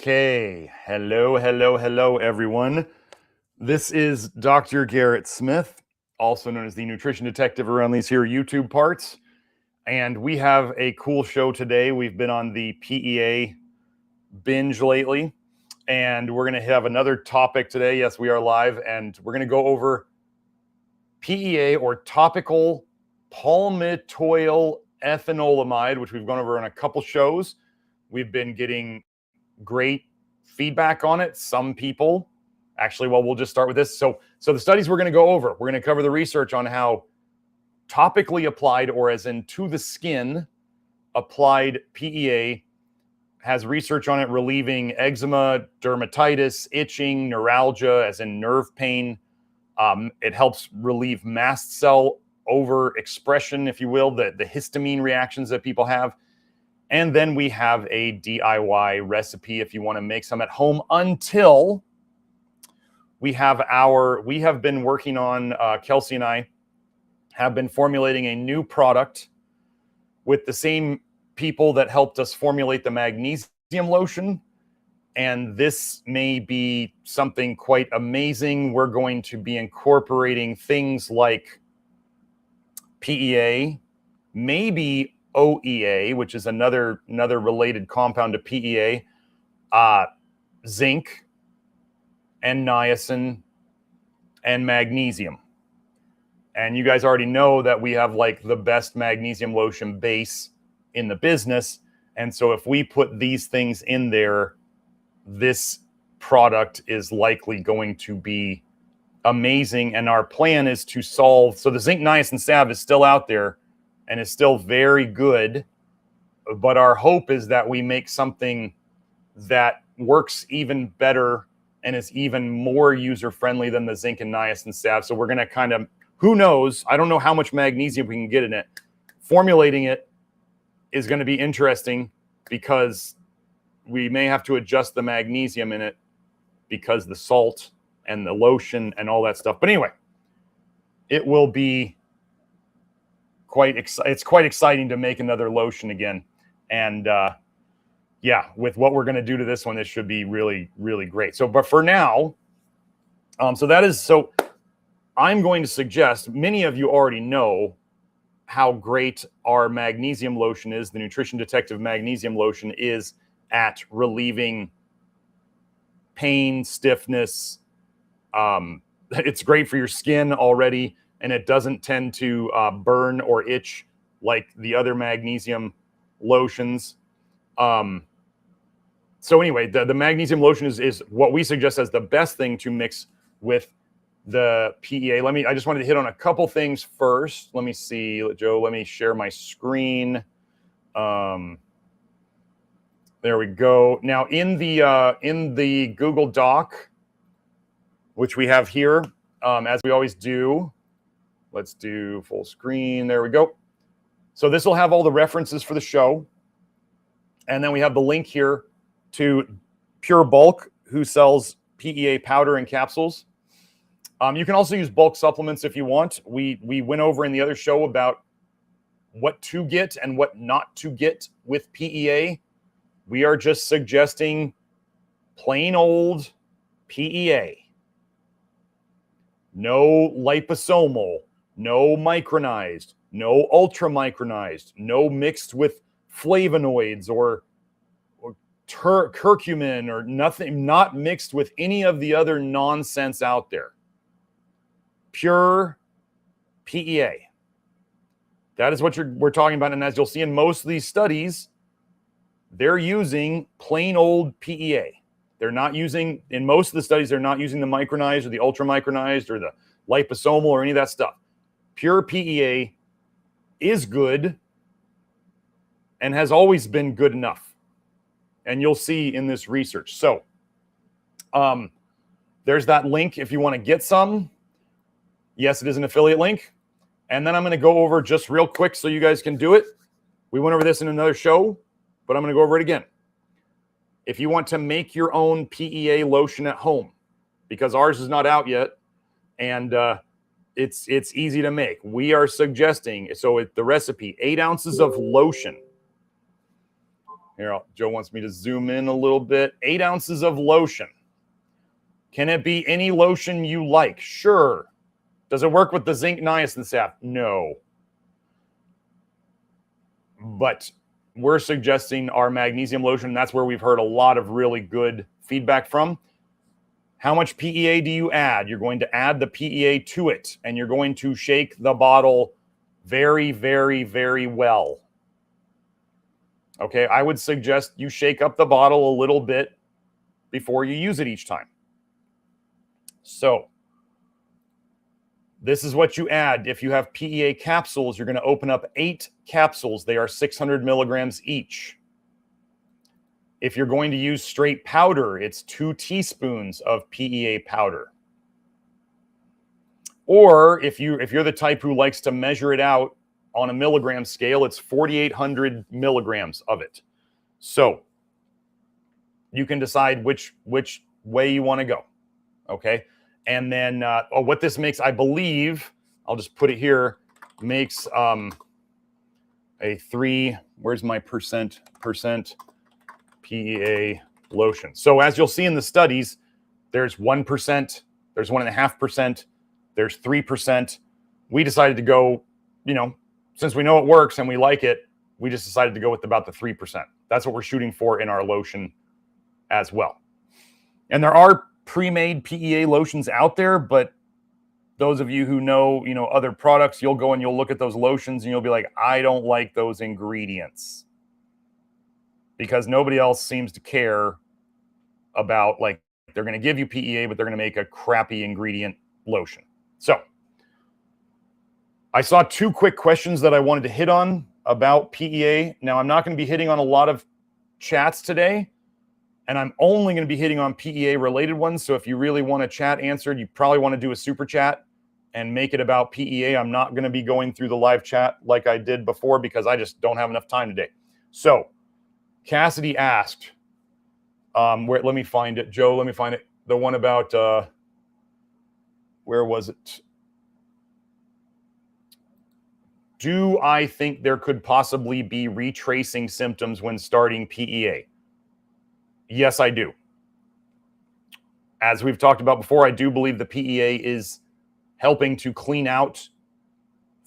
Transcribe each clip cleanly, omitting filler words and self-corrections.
Okay, hello, everyone. This is Dr. Garrett Smith, also known as the Nutrition Detective around these here YouTube parts. And we have a cool show today. We've been on the PEA binge lately, and we're going to have another topic today. Yes, we are live, and we're going to go over PEA, or topical palmitoyl ethanolamide, which we've gone over on a couple shows. We've been getting great feedback on it. Some people, actually, well, we'll just start with this. So the studies we're going to go over, we're going to cover the research on how topically applied, or as in to the skin applied PEA has research on it relieving eczema, dermatitis, itching, neuralgia, as in nerve pain. It helps relieve mast cell overexpression, if you will, the histamine reactions that people have. And then we have a DIY recipe if you want to make some at home, until we have been working on, Kelsey and I have been formulating a new product with the same people that helped us formulate the magnesium lotion. And this may be something quite amazing. We're going to be incorporating things like PEA, maybe OEA, which is another related compound to PEA, zinc and niacin and magnesium. And you guys already know that we have like the best magnesium lotion base in the business. And so if we put these things in there, this product is likely going to be amazing. And our plan is to solve, so the zinc niacin salve is still out there and is still very good, but our hope is that we make something that works even better and is even more user-friendly than the zinc and niacin salve. So we're gonna kind of, who knows, I don't know how much magnesium we can get in it. Formulating it is gonna be interesting because we may have to adjust the magnesium in it because the salt and the lotion and all that stuff. But anyway, it will be it's quite exciting to make another lotion again. And yeah, with what we're going to do to this one, this should be really, really great. So, but for now, so I'm going to suggest, many of you already know how great our magnesium lotion is. The Nutrition Detective magnesium lotion is at relieving pain, stiffness. It's great for your skin already, and it doesn't tend to burn or itch like the other magnesium lotions. So anyway, the magnesium lotion is what we suggest as the best thing to mix with the PEA. I just wanted to hit on a couple things first. Let me see, Joe, let me share my screen. There we go. Now in the Google Doc, which we have here, as we always do, let's do full screen. There we go. So this will have all the references for the show. And then we have the link here to Pure Bulk, who sells PEA powder and capsules. You can also use bulk supplements if you want. We went over in the other show about what to get and what not to get with PEA. We are just suggesting plain old PEA. No liposomal, no micronized, no ultra micronized, no mixed with flavonoids or curcumin or nothing, not mixed with any of the other nonsense out there. Pure PEA. That is what we're talking about. And as you'll see in most of these studies, they're using plain old PEA. They're not using, in most of the studies, they're not using the micronized or the ultra micronized or the liposomal or any of that stuff. Pure PEA is good and has always been good enough. And you'll see in this research. So there's that link if you want to get some. Yes, it is an affiliate link. And then I'm going to go over just real quick so you guys can do it. We went over this in another show, but I'm going to go over it again. If you want to make your own PEA lotion at home, because ours is not out yet, and it's easy to make. We are suggesting, so the recipe, 8 ounces of lotion, Here, Joe wants me to zoom in a little bit. 8 ounces of lotion. Can it be any lotion you like? Sure. Does it work with the zinc niacin staff? No. But we're suggesting our magnesium lotion. That's where we've heard a lot of really good feedback from. How much PEA do you add? You're going to add the PEA to it, and you're going to shake the bottle very, very, very well. Okay, I would suggest you shake up the bottle a little bit before you use it each time. So this is what you add. If you have PEA capsules, you're going to open up 8 capsules. They are 600 milligrams each. If you're going to use straight powder, it's 2 teaspoons of PEA powder. Or if you're the type who likes to measure it out on a milligram scale, it's 4,800 milligrams of it. So you can decide which way you want to go. Okay. And then what this makes, I believe, I'll just put it here, makes a 3, where's my percent PEA lotion. So as you'll see in the studies, there's 1%, there's 1.5%, there's 3%. We decided to go, since we know it works and we like it, we just decided to go with about the 3%. That's what we're shooting for in our lotion as well. And there are pre-made PEA lotions out there, but those of you who know, other products, you'll go and you'll look at those lotions and you'll be like, I don't like those ingredients, because nobody else seems to care about, like, they're going to give you PEA, but they're going to make a crappy ingredient lotion. So I saw 2 quick questions that I wanted to hit on about PEA. Now, I'm not going to be hitting on a lot of chats today, and I'm only going to be hitting on PEA related ones. So if you really want a chat answered, you probably want to do a super chat and make it about PEA. I'm not going to be going through the live chat like I did before, because I just don't have enough time today. So Cassidy asked, let me find it. Joe, let me find it. The one about, where was it? Do I think there could possibly be retracing symptoms when starting PEA? Yes, I do. As we've talked about before, I do believe the PEA is helping to clean out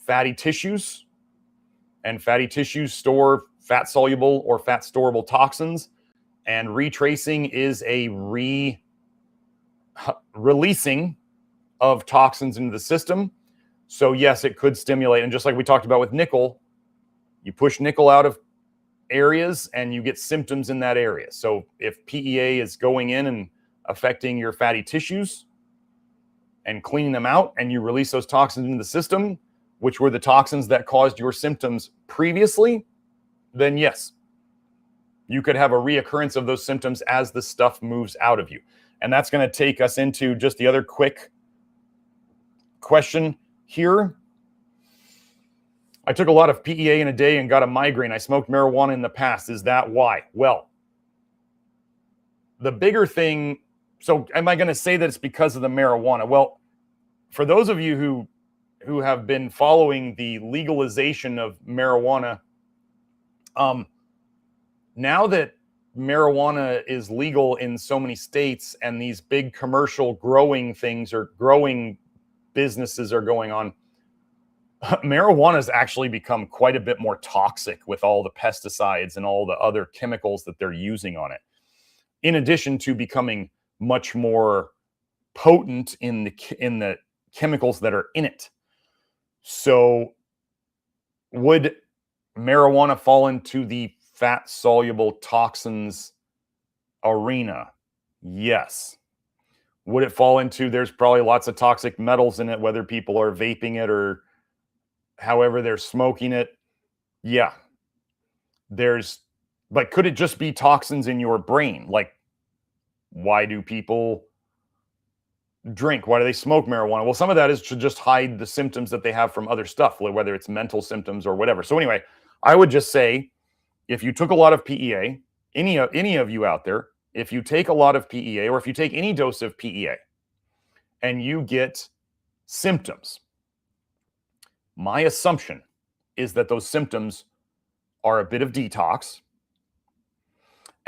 fatty tissues, and fatty tissues store fat-soluble or fat-storable toxins, and retracing is a releasing of toxins into the system. So yes, it could stimulate. And just like we talked about with nickel, you push nickel out of areas and you get symptoms in that area. So if PEA is going in and affecting your fatty tissues and cleaning them out, and you release those toxins into the system, which were the toxins that caused your symptoms previously, then yes, you could have a reoccurrence of those symptoms as the stuff moves out of you. And that's going to take us into just the other quick question here. I took a lot of PEA in a day and got a migraine. I smoked marijuana in the past. Is that why? Well, the bigger thing, so am I going to say that it's because of the marijuana? Well, for those of you who have been following the legalization of marijuana, now that marijuana is legal in so many states and these big commercial growing businesses are going on, marijuana has actually become quite a bit more toxic with all the pesticides and all the other chemicals that they're using on it, in addition to becoming much more potent in the chemicals that are in it. So would marijuana fall into the fat-soluble toxins arena? Yes. Would it fall into, there's probably lots of toxic metals in it, whether people are vaping it or however they're smoking it? Yeah. But could it just be toxins in your brain? Like, why do people drink? Why do they smoke marijuana? Well, some of that is to just hide the symptoms that they have from other stuff, whether it's mental symptoms or whatever. So anyway, I would just say, if you took a lot of PEA, any of you out there, if you take a lot of PEA, or if you take any dose of PEA and you get symptoms, my assumption is that those symptoms are a bit of detox,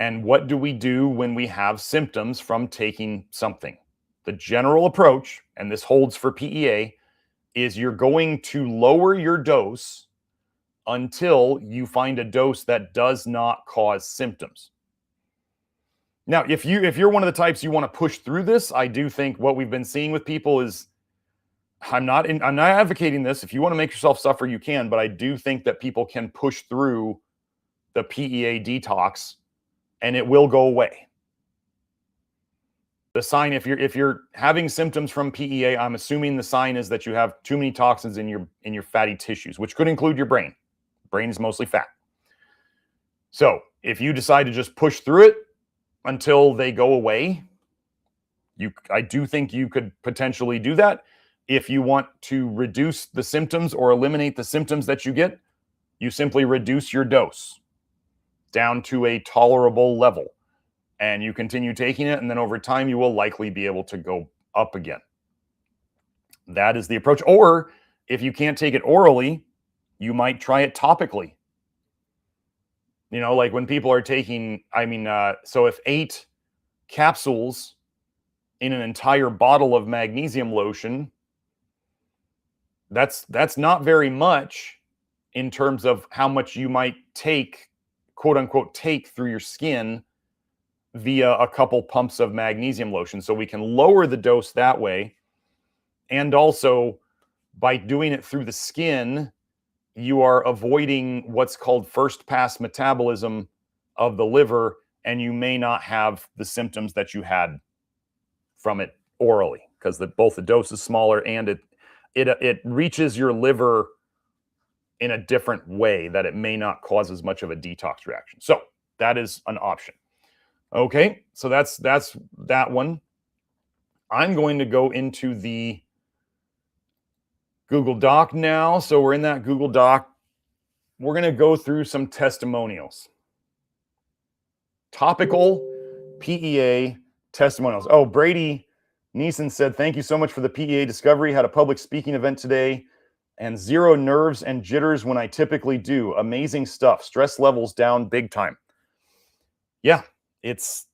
And what do we do when we have symptoms from taking something? The general approach, and this holds for PEA, is you're going to lower your dose until you find a dose that does not cause symptoms. Now, if you're one of the types you want to push through this, I do think what we've been seeing with people is, I'm not advocating this. If you want to make yourself suffer, you can, but I do think that people can push through the PEA detox and it will go away. The sign, if you're having symptoms from PEA, I'm assuming the sign is that you have too many toxins in your fatty tissues, which could include your brain. Brain is mostly fat. So if you decide to just push through it until they go away, I do think you could potentially do that. If you want to reduce the symptoms or eliminate the symptoms that you get, you simply reduce your dose down to a tolerable level. And you continue taking it, and then over time, you will likely be able to go up again. That is the approach. Or if you can't take it orally, you might try it topically. You know, like when people are taking, so if 8 capsules in an entire bottle of magnesium lotion, that's not very much in terms of how much you might take, quote unquote, take through your skin via a couple pumps of magnesium lotion. So we can lower the dose that way. And also by doing it through the skin, you are avoiding what's called first pass metabolism of the liver, and you may not have the symptoms that you had from it orally, because both the dose is smaller and it reaches your liver in a different way that it may not cause as much of a detox reaction. So that is an option. Okay, so that's that one. I'm going to go into the Google Doc now. So we're in that Google Doc. We're going to go through some testimonials. Topical PEA testimonials. Oh, Brady Neeson said, thank you so much for the PEA discovery. Had a public speaking event today and 0 nerves and jitters when I typically do. Amazing stuff. Stress levels down big time. Yeah, it's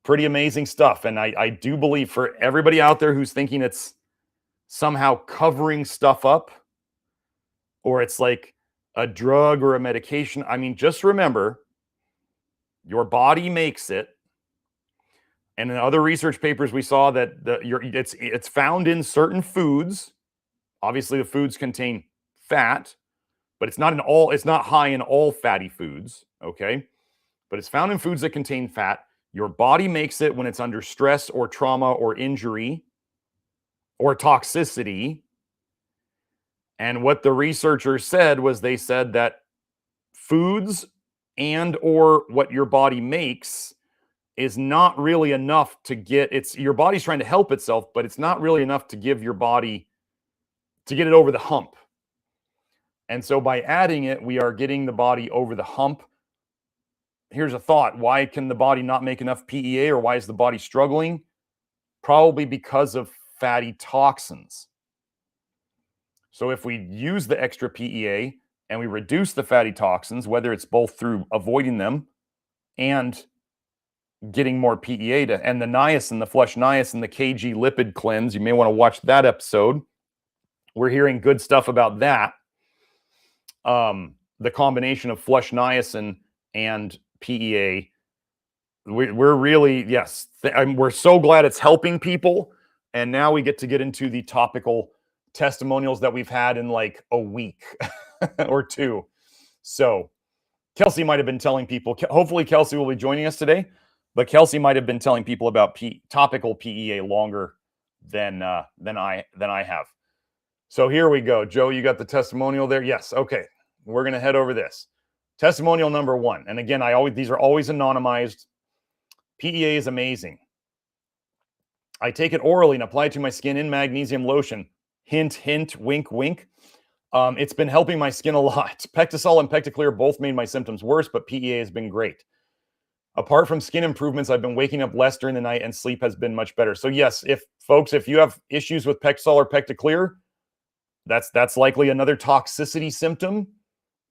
pretty amazing stuff. And I do believe for everybody out there who's thinking it's somehow covering stuff up, or it's like a drug or a medication, I mean, just remember, your body makes it. And in other research papers, we saw that it's found in certain foods. Obviously, the foods contain fat, but it's not high in all fatty foods, okay? But it's found in foods that contain fat. Your body makes it when it's under stress or trauma or injury or toxicity. And what the researchers said was they said that foods and or what your body makes is not really enough to get your body's trying to help itself, but it's not really enough to give your body to get it over the hump. And so by adding it, we are getting the body over the hump. Here's a thought. Why can the body not make enough PEA, or why is the body struggling? Probably because of fatty toxins. So if we use the extra PEA and we reduce the fatty toxins, whether it's both through avoiding them and getting more PEA and the niacin, the flush niacin, the KG lipid cleanse, you may want to watch that episode. We're hearing good stuff about that. The combination of flush niacin and PEA, we're really, yes, we're so glad it's helping people. And now we get into the topical testimonials that we've had in like a week or two. So Kelsey might have been telling people, hopefully Kelsey will be joining us today, but Kelsey might have been telling people about topical PEA longer than I have. So here we go. Joe, you got the testimonial there? Yes. Okay. We're going to head over this. Testimonial number 1. And again, these are always anonymized. PEA is amazing. I take it orally and apply it to my skin in magnesium lotion. Hint, hint, wink, wink. It's been helping my skin a lot. Pectisol and Pecticlear both made my symptoms worse, but PEA has been great. Apart from skin improvements, I've been waking up less during the night and sleep has been much better. So yes, if you have issues with Pectisol or Pecticlear, that's likely another toxicity symptom.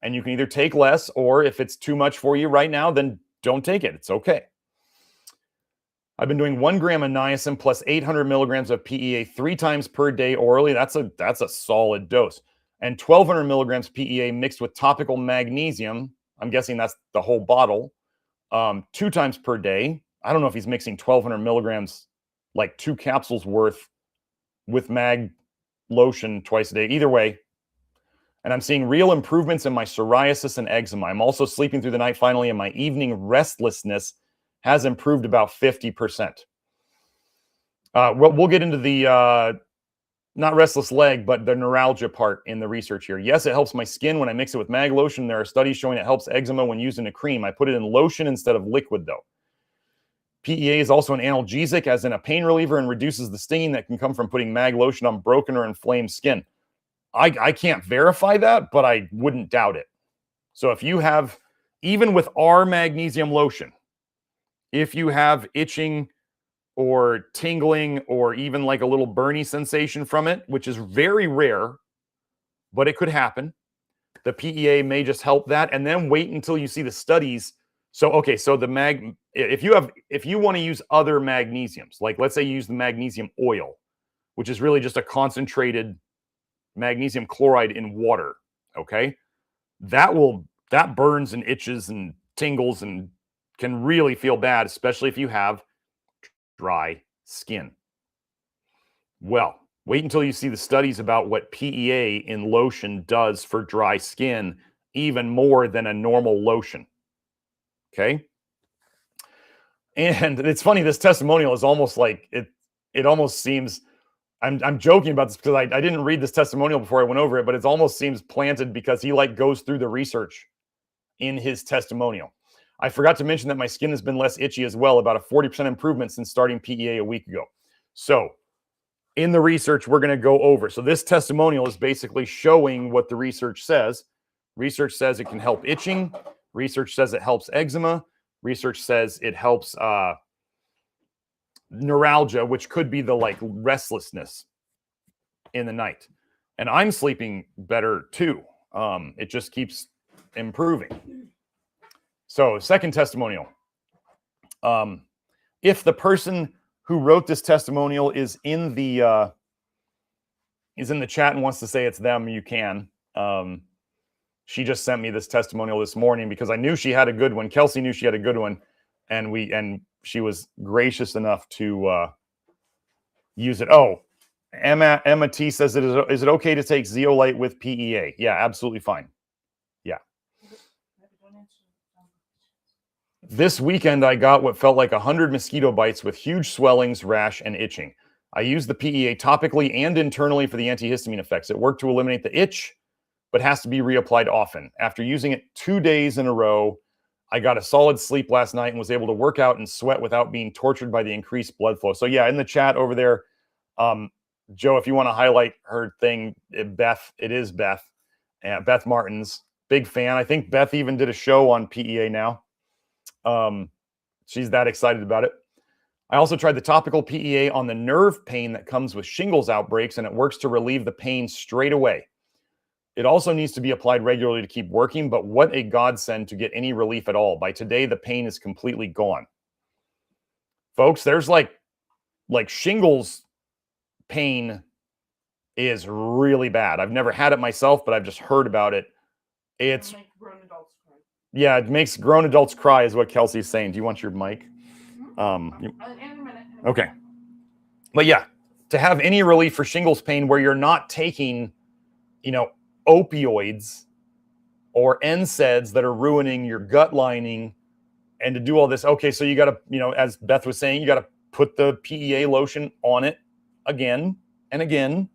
And you can either take less, or if it's too much for you right now, then don't take it. It's okay. I've been doing 1 gram of niacin plus 800 milligrams of PEA 3 times per day orally. That's a solid dose. And 1,200 milligrams PEA mixed with topical magnesium. I'm guessing that's the whole bottle. 2 times per day. I don't know if he's mixing 1,200 milligrams, like 2 capsules worth, with mag lotion twice a day. Either way. And I'm seeing real improvements in my psoriasis and eczema. I'm also sleeping through the night finally, and my evening restlessness has improved about 50%. We'll get into the, not restless leg, but the neuralgia part in the research here. Yes, it helps my skin when I mix it with mag lotion. There are studies showing it helps eczema when used in a cream. I put it in lotion instead of liquid, though. PEA is also an analgesic, as in a pain reliever, and reduces the stinging that can come from putting mag lotion on broken or inflamed skin. I can't verify that, but I wouldn't doubt it. So if you have, even with our magnesium lotion, if you have itching or tingling or even like a little burny sensation from it, which is very rare, but it could happen, the PEA may just help that. And then wait until you see the studies. So, okay, so the if you want to use other magnesiums, like let's say you use the magnesium oil, which is really just a concentrated magnesium chloride in water, okay? That burns and itches and tingles and can really feel bad, especially if you have dry skin. Well, wait until you see the studies about what PEA in lotion does for dry skin, even more than a normal lotion, okay? And it's funny, this testimonial is almost like, it almost seems, I'm joking about this because I didn't read this testimonial before I went over it, but it almost seems planted because he like goes through the research in his testimonial. I forgot to mention that my skin has been less itchy as well, about a 40% improvement since starting PEA a week ago. So in the research, we're going to go over. So this testimonial is basically showing what the research says. Research says it can help itching. Research says it helps eczema. Research says it helps neuralgia, which could be the like restlessness in the night. And I'm sleeping better too. It just keeps improving. So second testimonial. If the person who wrote this testimonial is in the chat and wants to say it's them, you can. She just sent me this testimonial this morning because I knew she had a good one. Kelsey knew she had a good one, and she was gracious enough to use it. Oh, Emma T says, is it okay to take zeolite with PEA? Yeah, absolutely fine. Yeah. This weekend, I got what felt like 100 mosquito bites with huge swellings, rash, and itching. I used the PEA topically and internally for the antihistamine effects. It worked to eliminate the itch, but has to be reapplied often. After using it 2 days in a row, I got a solid sleep last night and was able to work out and sweat without being tortured by the increased blood flow. So yeah, in the chat over there, Joe, if you want to highlight her thing, Beth, it is Beth, Beth Martens, big fan. I think Beth even did a show on PEA now. She's that excited about it. I also tried the topical PEA on the nerve pain that comes with shingles outbreaks, and it works to relieve the pain straight away. It also needs to be applied regularly to keep working, but what a godsend to get any relief at all. By today, the pain is completely gone. Folks, there's like shingles pain is really bad. I've never had it myself, but I've just heard about it. It's make grown adults cry. Yeah, it makes grown adults cry is what Kelsey's saying. Do you want your mic? Okay. But yeah, to have any relief for shingles pain where you're not taking, opioids or NSAIDs that are ruining your gut lining, and to do all this. Okay, so you got to, as Beth was saying, you got to put the PEA lotion on it again and again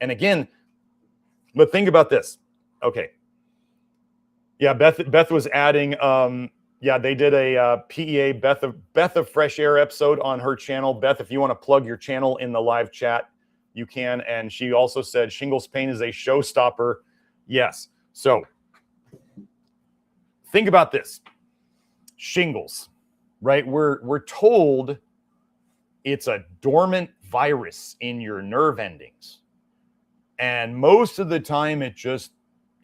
and again. But think about this. Okay. Yeah, Beth was adding, yeah, they did a PEA Beth of Fresh Air episode on her channel. Beth, if you want to plug your channel in the live chat, you can. And she also said shingles pain is a showstopper. Yes. So think about this. Shingles, right? We're told it's a dormant virus in your nerve endings. And most of the time it just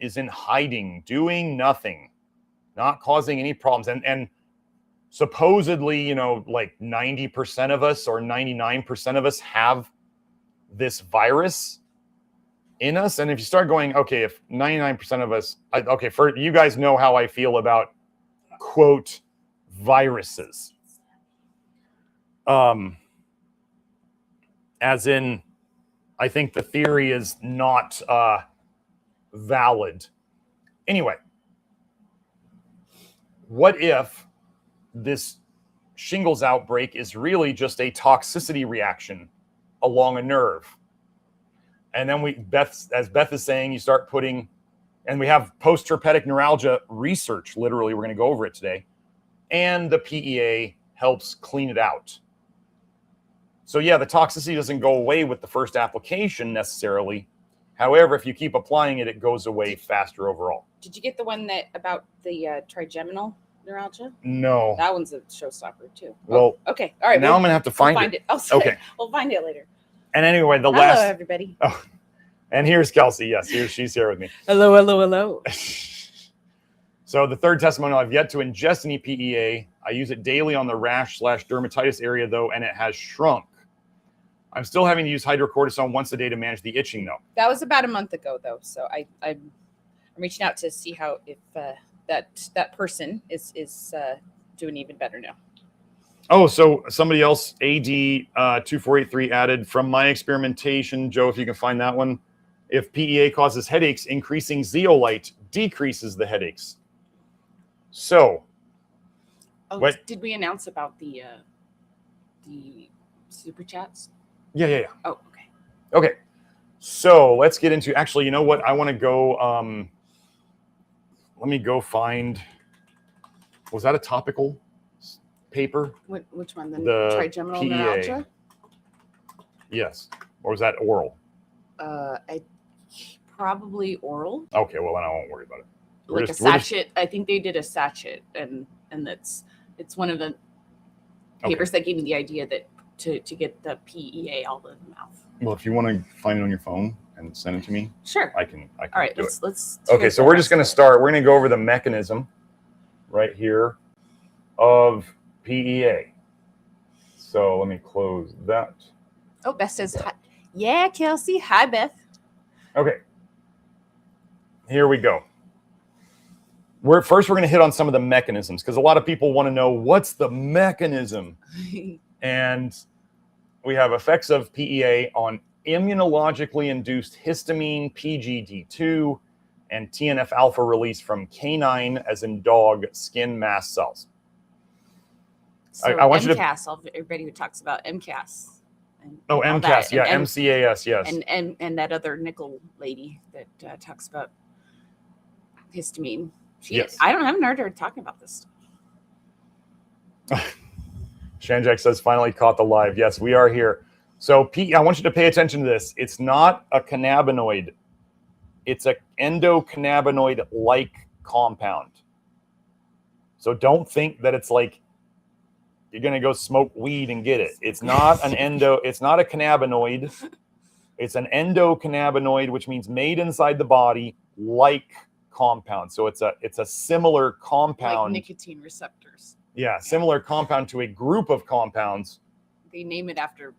is in hiding, doing nothing, not causing any problems. And supposedly, like 90% of us or 99% of us have this virus in us. And if you start going, okay, if 99% of us, okay, for you guys know how I feel about quote viruses. As in, I think the theory is not valid. Anyway, what if this shingles outbreak is really just a toxicity reaction along a nerve? And then as Beth is saying, you start putting, and we have post-herpetic neuralgia research, literally, we're going to go over it today, and the PEA helps clean it out. So yeah, the toxicity doesn't go away with the first application necessarily. However, if you keep applying it, it goes away faster overall. Did you get the one about the trigeminal neuralgia? No. That one's a showstopper too. Well, okay. All right. Now I'm going to have to find it. Oh, sorry. Okay. We'll find it later. And anyway, Hello, everybody. Oh, and here's Kelsey. Yes, she's here with me. Hello, hello, hello. So the third testimonial, I've yet to ingest any PEA. I use it daily on the rash/dermatitis area, though, and it has shrunk. I'm still having to use hydrocortisone once a day to manage the itching, though. That was about a month ago, though. So I'm reaching out to see how if that person is doing even better now. Oh, so somebody else, AD 2483 added, from my experimentation, Joe, if you can find that one, if PEA causes headaches, increasing zeolite decreases the headaches. So, did we announce about the super chats? Yeah. Oh, okay. So let's get into, actually, you know what? I want to go, let me go find, was that a topical paper? Which one? The trigeminal PEA. neuralgia? Yes. Or was that oral? Probably oral. Okay, well then I won't worry about it. Like a sachet. I think they did a sachet, and it's one of the papers that gave me the idea that to get the PEA all in the mouth. Well, if you want to find it on your phone and send it to me, sure. I can. All right, do let's. Okay, so we're just going to start. We're going to go over the mechanism right here of PEA. So let me close that. Oh, Beth says hi. Yeah, Kelsey. Hi, Beth. Okay. Here we go. We're going to hit on some of the mechanisms because a lot of people want to know what's the mechanism. And we have effects of PEA on immunologically induced histamine, PGD2, and TNF alpha release from canine, as in dog, skin mast cells. So I want MCAS, everybody who talks about MCAS. MCAS, yeah, MCAS, yes. And that other nickel lady that talks about histamine. Yes. I haven't heard her talking about this stuff. Shanjak says, finally caught the live. Yes, we are here. So I want you to pay attention to this. It's not a cannabinoid. It's an endocannabinoid-like compound. So don't think that it's like you're going to go smoke weed and get it. It's not it's not a cannabinoid. It's an endocannabinoid, which means made inside the body like compound. So it's a similar compound. Like nicotine receptors. Yeah, similar compound to a group of compounds. They name it after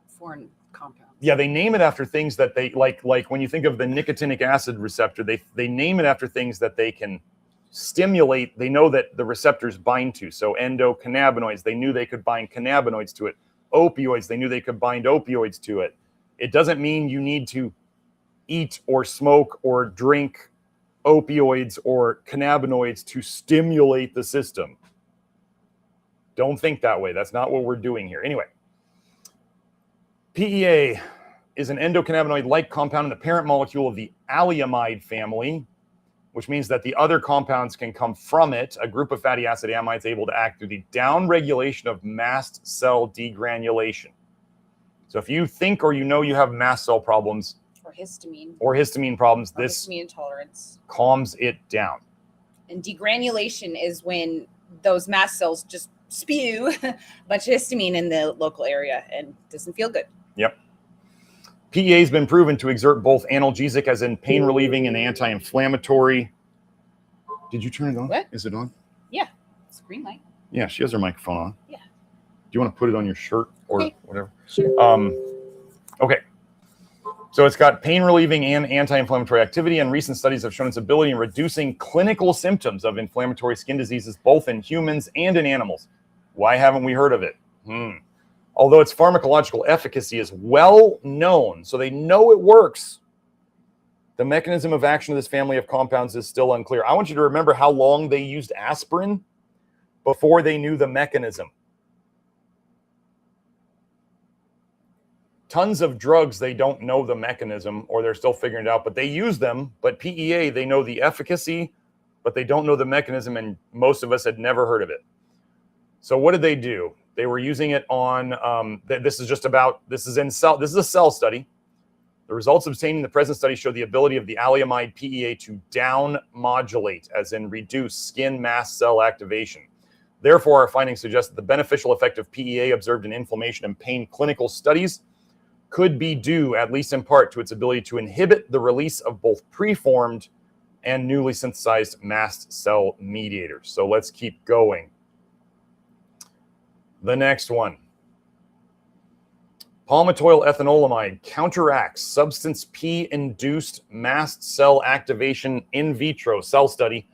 foreign compounds. Yeah, they name it after things that they like when you think of the nicotinic acid receptor, they name it after things that they can stimulate. They know that the receptors bind to. So endocannabinoids, they knew they could bind cannabinoids to it. Opioids, they knew they could bind opioids to it. It doesn't mean you need to eat or smoke or drink opioids or cannabinoids to stimulate the system. Don't think that way. That's not what we're doing here. Anyway, PEA is an endocannabinoid-like compound in the parent molecule of the allyamide family, which means that the other compounds can come from it. A group of fatty acid amides able to act through the downregulation of mast cell degranulation. So if you think or you know you have mast cell problems or histamine problems, this histamine intolerance calms it down. And degranulation is when those mast cells just spew a bunch of histamine in the local area and doesn't feel good. Yep. PEA has been proven to exert both analgesic, as in pain relieving, and anti-inflammatory. Did you turn it on? What? Is it on? Yeah, it's green light. Yeah, she has her microphone on. Yeah. Do you want to put it on your shirt or whatever? Sure. Okay. So it's got pain relieving and anti-inflammatory activity, and recent studies have shown its ability in reducing clinical symptoms of inflammatory skin diseases, both in humans and in animals. Why haven't we heard of it? Although its pharmacological efficacy is well known, so they know it works, the mechanism of action of this family of compounds is still unclear. I want you to remember how long they used aspirin before they knew the mechanism. Tons of drugs, they don't know the mechanism, or they're still figuring it out, but they use them. But PEA, they know the efficacy, but they don't know the mechanism, and most of us had never heard of it. So what did they do? They were using it on, this is a cell study. The results obtained in the present study show the ability of the allyamide PEA to down modulate, as in reduce skin mast cell activation. Therefore, our findings suggest that the beneficial effect of PEA observed in inflammation and pain clinical studies could be due, at least in part, to its ability to inhibit the release of both preformed and newly synthesized mast cell mediators. So let's keep going. The next one. Palmitoyl ethanolamide counteracts substance P-induced mast cell activation in vitro cell study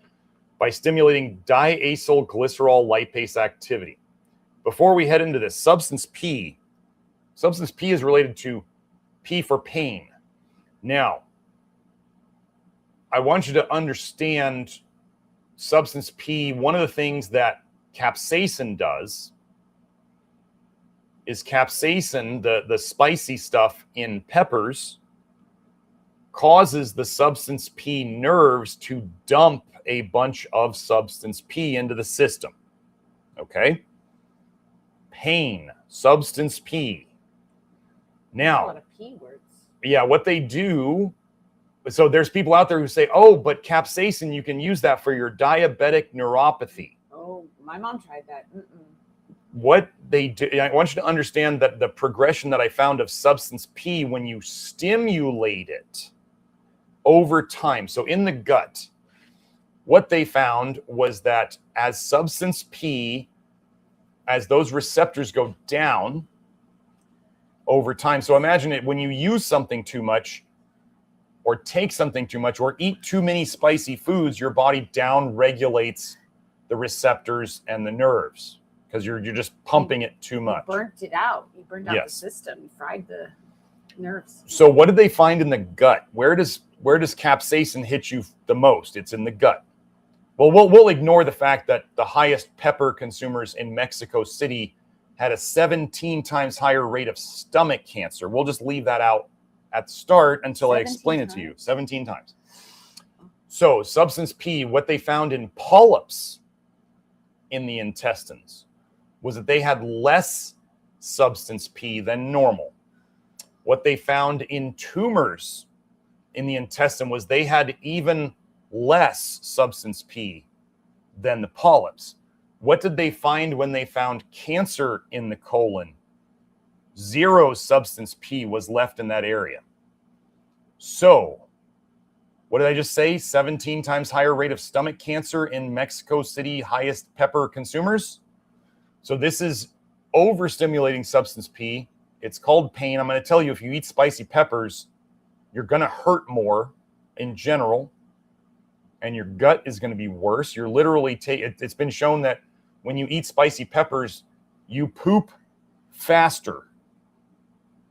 by stimulating diacylglycerol lipase activity. Before we head into this, substance P is related to P for pain. Now, I want you to understand substance P. One of the things that capsaicin does is capsaicin, the spicy stuff in peppers, causes the substance P nerves to dump a bunch of substance P into the system. Okay? Pain, substance P. Now, A lot of P words. Yeah, what they do, so there's people out there who say, oh, but capsaicin, you can use that for your diabetic neuropathy. Oh, my mom tried that. What they do, I want you to understand that the progression that I found of substance P when you stimulate it over time. So in the gut, what they found was that as substance P, as those receptors go down over time. So imagine it when you use something too much or take something too much or eat too many spicy foods, your body down regulates the receptors and the nerves because you're just pumping it too much. You burnt it out. You burned out Yes. the system. You fried the nerves. So what did they find in the gut? Where does capsaicin hit you the most? It's in the gut. Well, we'll ignore the fact that the highest pepper consumers in Mexico City had a 17 times higher rate of stomach cancer. We'll just leave that out at the start until I explain it to you. 17 times. So substance P, what they found in polyps in the intestines was that they had less substance P than normal. What they found in tumors in the intestine was they had even less substance P than the polyps. What did they find when they found cancer in the colon? 0 substance P was left in that area. So, what did I just say? 17 times higher rate of stomach cancer in Mexico City, highest pepper consumers. So this is overstimulating substance P. It's called pain. I'm going to tell you, if you eat spicy peppers, you're going to hurt more in general, and your gut is going to be worse. You're literally it's been shown that when you eat spicy peppers, you poop faster,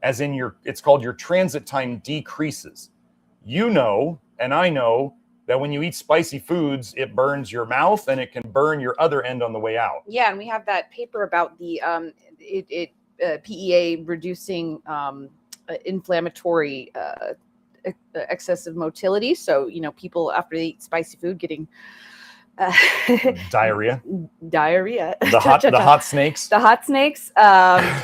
as in it's called your transit time decreases. You know, and I know, that when you eat spicy foods, it burns your mouth and it can burn your other end on the way out. Yeah, and we have that paper about the PEA reducing inflammatory excessive motility. So, people after they eat spicy food getting Diarrhea. The hot snakes. The hot snakes.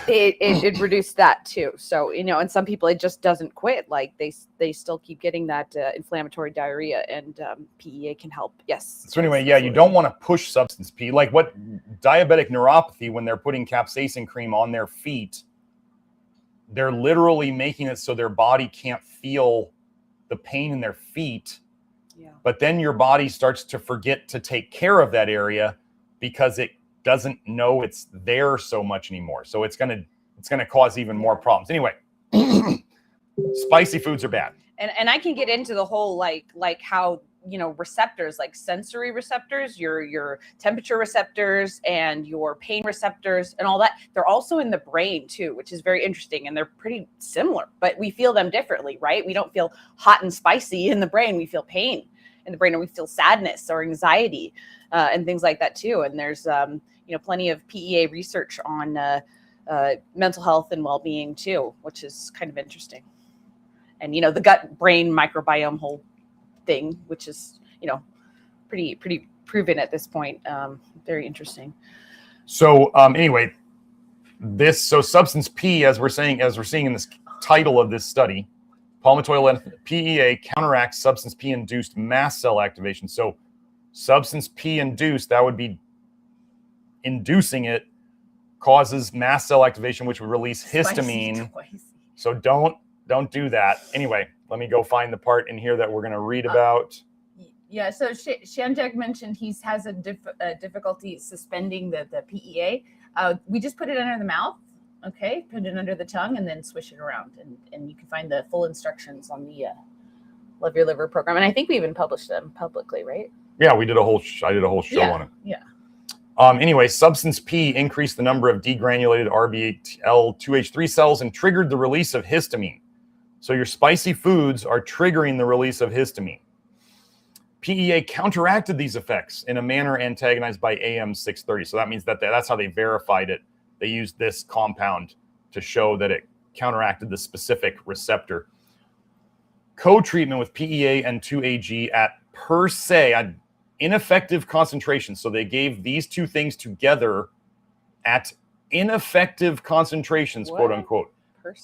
It reduced that too. So, and some people, it just doesn't quit. Like they still keep getting that inflammatory diarrhea, and PEA can help. Yes. So anyway, yeah, you don't want to push substance P. Like what diabetic neuropathy, when they're putting capsaicin cream on their feet, they're literally making it so their body can't feel the pain in their feet. Yeah. But then your body starts to forget to take care of that area because it doesn't know it's there so much anymore. So it's gonna cause even more problems. Anyway, spicy foods are bad. And I can get into the whole like how, you know, receptors, like sensory receptors, your temperature receptors and your pain receptors and all that, they're also in the brain too, which is very interesting. And they're pretty similar, but we feel them differently, right? We don't feel hot and spicy in the brain. We feel pain in the brain, or we feel sadness or anxiety and things like that too. And there's, you know, plenty of PEA research on mental health and well-being too, which is kind of interesting. And, you know, the gut brain microbiome whole thing, which is, you know, pretty proven at this point. Very interesting. So anyway, so substance P, as we're seeing in this title of this study, palmitoyl PEA counteracts substance P induced mast cell activation. So substance P induced, that would be inducing it, causes mast cell activation, which would release histamine. So don't do that. Anyway, let me go find the part in here that we're going to read about. Yeah, so Shanjek mentioned he has a difficulty suspending the PEA. We just put it under the mouth, okay? Put it under the tongue and then swish it around. And you can find the full instructions on the Love Your Liver program. And I think we even published them publicly, right? Yeah, I did a whole show on it. Yeah. Anyway, substance P increased the number of degranulated RBL2H3 cells and triggered the release of histamine. So your spicy foods are triggering the release of histamine. PEA counteracted these effects in a manner antagonized by AM630. So that means that's how they verified it. They used this compound to show that it counteracted the specific receptor. Co-treatment with PEA and 2AG at per se ineffective concentrations. So they gave these two things together at ineffective concentrations, quote unquote.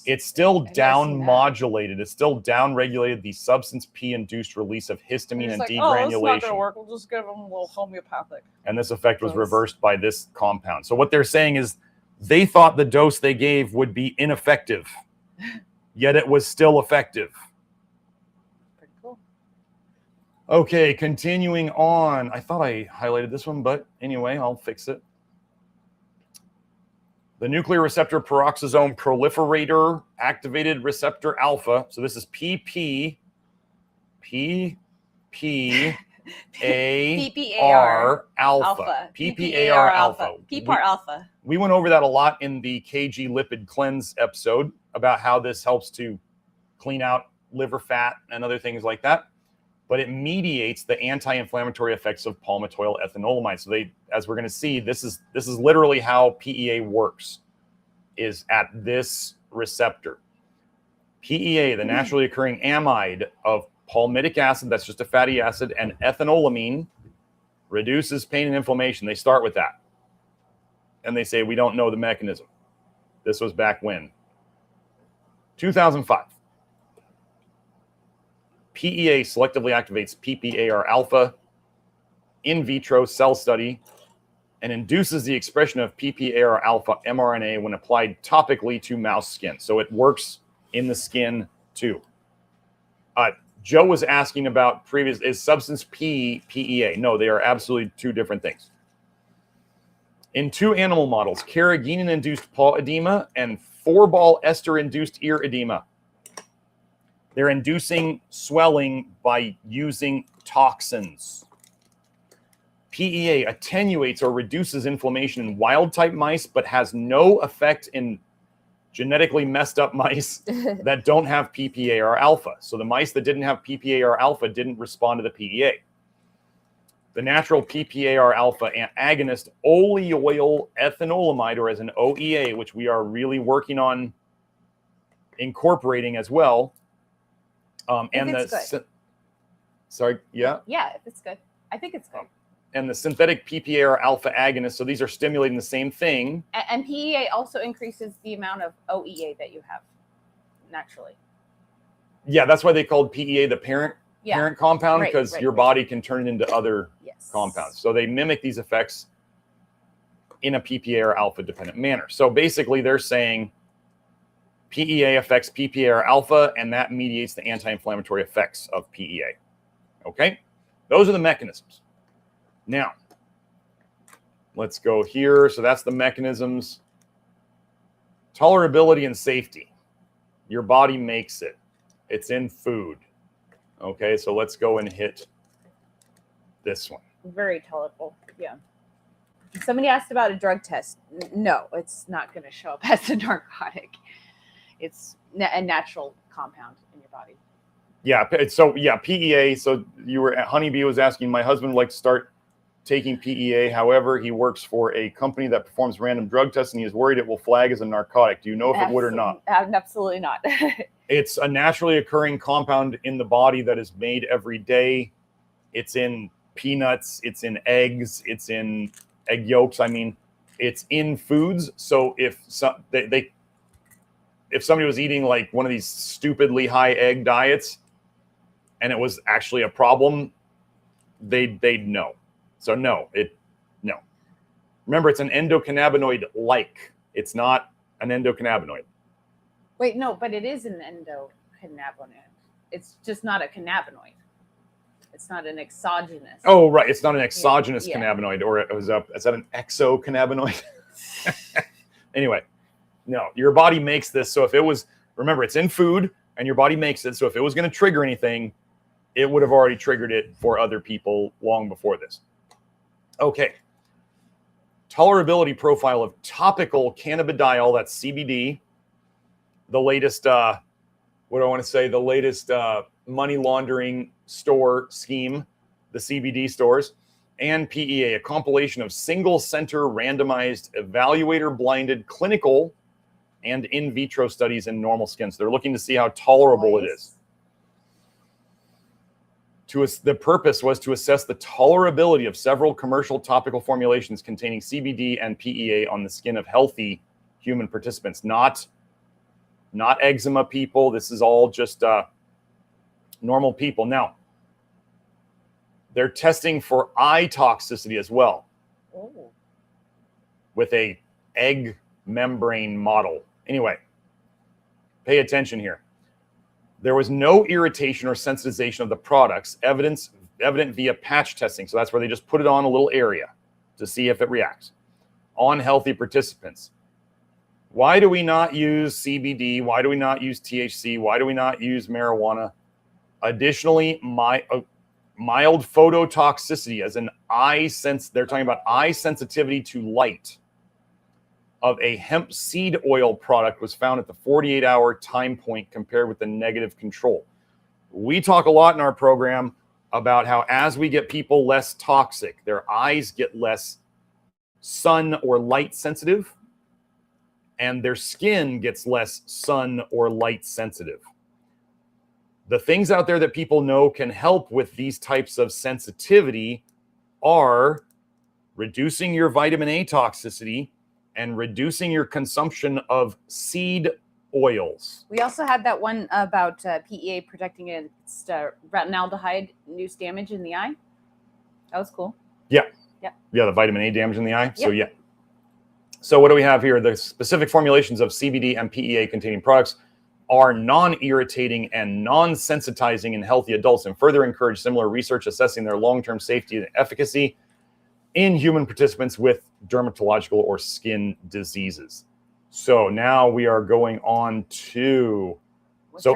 It's still down modulated. It's still down regulated the substance P induced release of histamine and degranulation. Oh, it's not going to work. We'll just give them a little homeopathic. And this effect was reversed by this compound. So what they're saying is they thought the dose they gave would be ineffective, yet it was still effective. Pretty cool. Okay, continuing on. I thought I highlighted this one, but anyway, I'll fix it. The nuclear receptor peroxisome proliferator activated receptor alpha. So this is PPAR alpha. PPAR alpha. PPAR alpha. We went over that a lot in the KG lipid cleanse episode about how this helps to clean out liver fat and other things like that. But it mediates the anti-inflammatory effects of palmitoyl ethanolamide. So as we're going to see, this is literally how PEA works, is at this receptor. PEA, the naturally occurring amide of palmitic acid, that's just a fatty acid, and ethanolamine, reduces pain and inflammation. They start with that. And they say, we don't know the mechanism. This was back when? 2005. PEA selectively activates PPAR alpha in vitro cell study and induces the expression of PPAR alpha mRNA when applied topically to mouse skin. So it works in the skin too. Joe was asking about is substance P PEA? No, they are absolutely two different things. In two animal models, carrageenan-induced paw edema and 4-ball ester-induced ear edema. They're inducing swelling by using toxins. PEA attenuates or reduces inflammation in wild-type mice, but has no effect in genetically messed up mice that don't have PPAR alpha. So the mice that didn't have PPAR alpha didn't respond to the PEA. The natural PPAR alpha agonist oleoyl ethanolamide, or as an OEA, which we are really working on incorporating as well. Sorry, yeah? Yeah, if it's good. I think it's good. And the synthetic PPAR alpha agonist, so these are stimulating the same thing. And PEA also increases the amount of OEA that you have naturally. Yeah, that's why they called PEA the parent compound, because your body can turn it into other compounds. So they mimic these effects in a PPAR alpha dependent manner. So basically they're saying PEA affects PPAR alpha, and that mediates the anti-inflammatory effects of PEA. Okay? Those are the mechanisms. Now, Let's go here. So that's the mechanisms. Tolerability and safety. Your body makes it. It's in food. Okay, so let's go and hit this one. Very tolerable. Yeah. Somebody asked about a drug test. No, it's not going to show up as a narcotic. It's a natural compound in your body. Yeah. So yeah, PEA. So Honeybee was asking, my husband would like to start taking PEA. However, he works for a company that performs random drug tests and he is worried it will flag as a narcotic. Do you know if it would or not? Absolutely not. It's a naturally occurring compound in the body that is made every day. It's in peanuts, it's in eggs, it's in egg yolks. I mean, it's in foods. So if somebody was eating like one of these stupidly high egg diets and it was actually a problem, they'd know. So no. Remember, it's an endocannabinoid-like. It's not an endocannabinoid. Wait, no, but it is an endocannabinoid. It's just not a cannabinoid. It's not an exogenous. Oh, right. It's not an exogenous cannabinoid, or is that an exocannabinoid? Anyway, no, your body makes this. So if it was, remember, it's in food and your body makes it. So if it was going to trigger anything, it would have already triggered it for other people long before this. Okay. Tolerability profile of topical cannabidiol, that's CBD. The latest, the latest money laundering store scheme, the CBD stores, and PEA, a compilation of single center randomized evaluator blinded clinical and in vitro studies in normal skin. So they're looking to see how tolerable it is. The purpose was to assess the tolerability of several commercial topical formulations containing CBD and PEA on the skin of healthy human participants, not eczema people. This is all just normal people. Now, they're testing for eye toxicity as well. Oh. With a egg membrane model. Anyway, pay attention here. There was no irritation or sensitization of the products evident via patch testing. So that's where they just put it on a little area to see if it reacts on healthy participants. Why do we not use CBD? Why do we not use THC? Why do we not use marijuana? Additionally, mild phototoxicity as an eye sense. They're talking about eye sensitivity to light of a hemp seed oil product was found at the 48-hour time point compared with the negative control. We talk a lot in our program about how as we get people less toxic, their eyes get less sun or light sensitive, and their skin gets less sun or light sensitive. The things out there that people know can help with these types of sensitivity are reducing your vitamin A toxicity and reducing your consumption of seed oils. We also had that one about PEA protecting against retinaldehyde-induced damage in the eye. That was cool. Yeah. Yeah. Yeah, the vitamin A damage in the eye. Yep. So yeah. So what do we have here? The specific formulations of CBD and PEA containing products are non-irritating and non-sensitizing in healthy adults and further encourage similar research assessing their long-term safety and efficacy in human participants with dermatological or skin diseases. So now we are going on to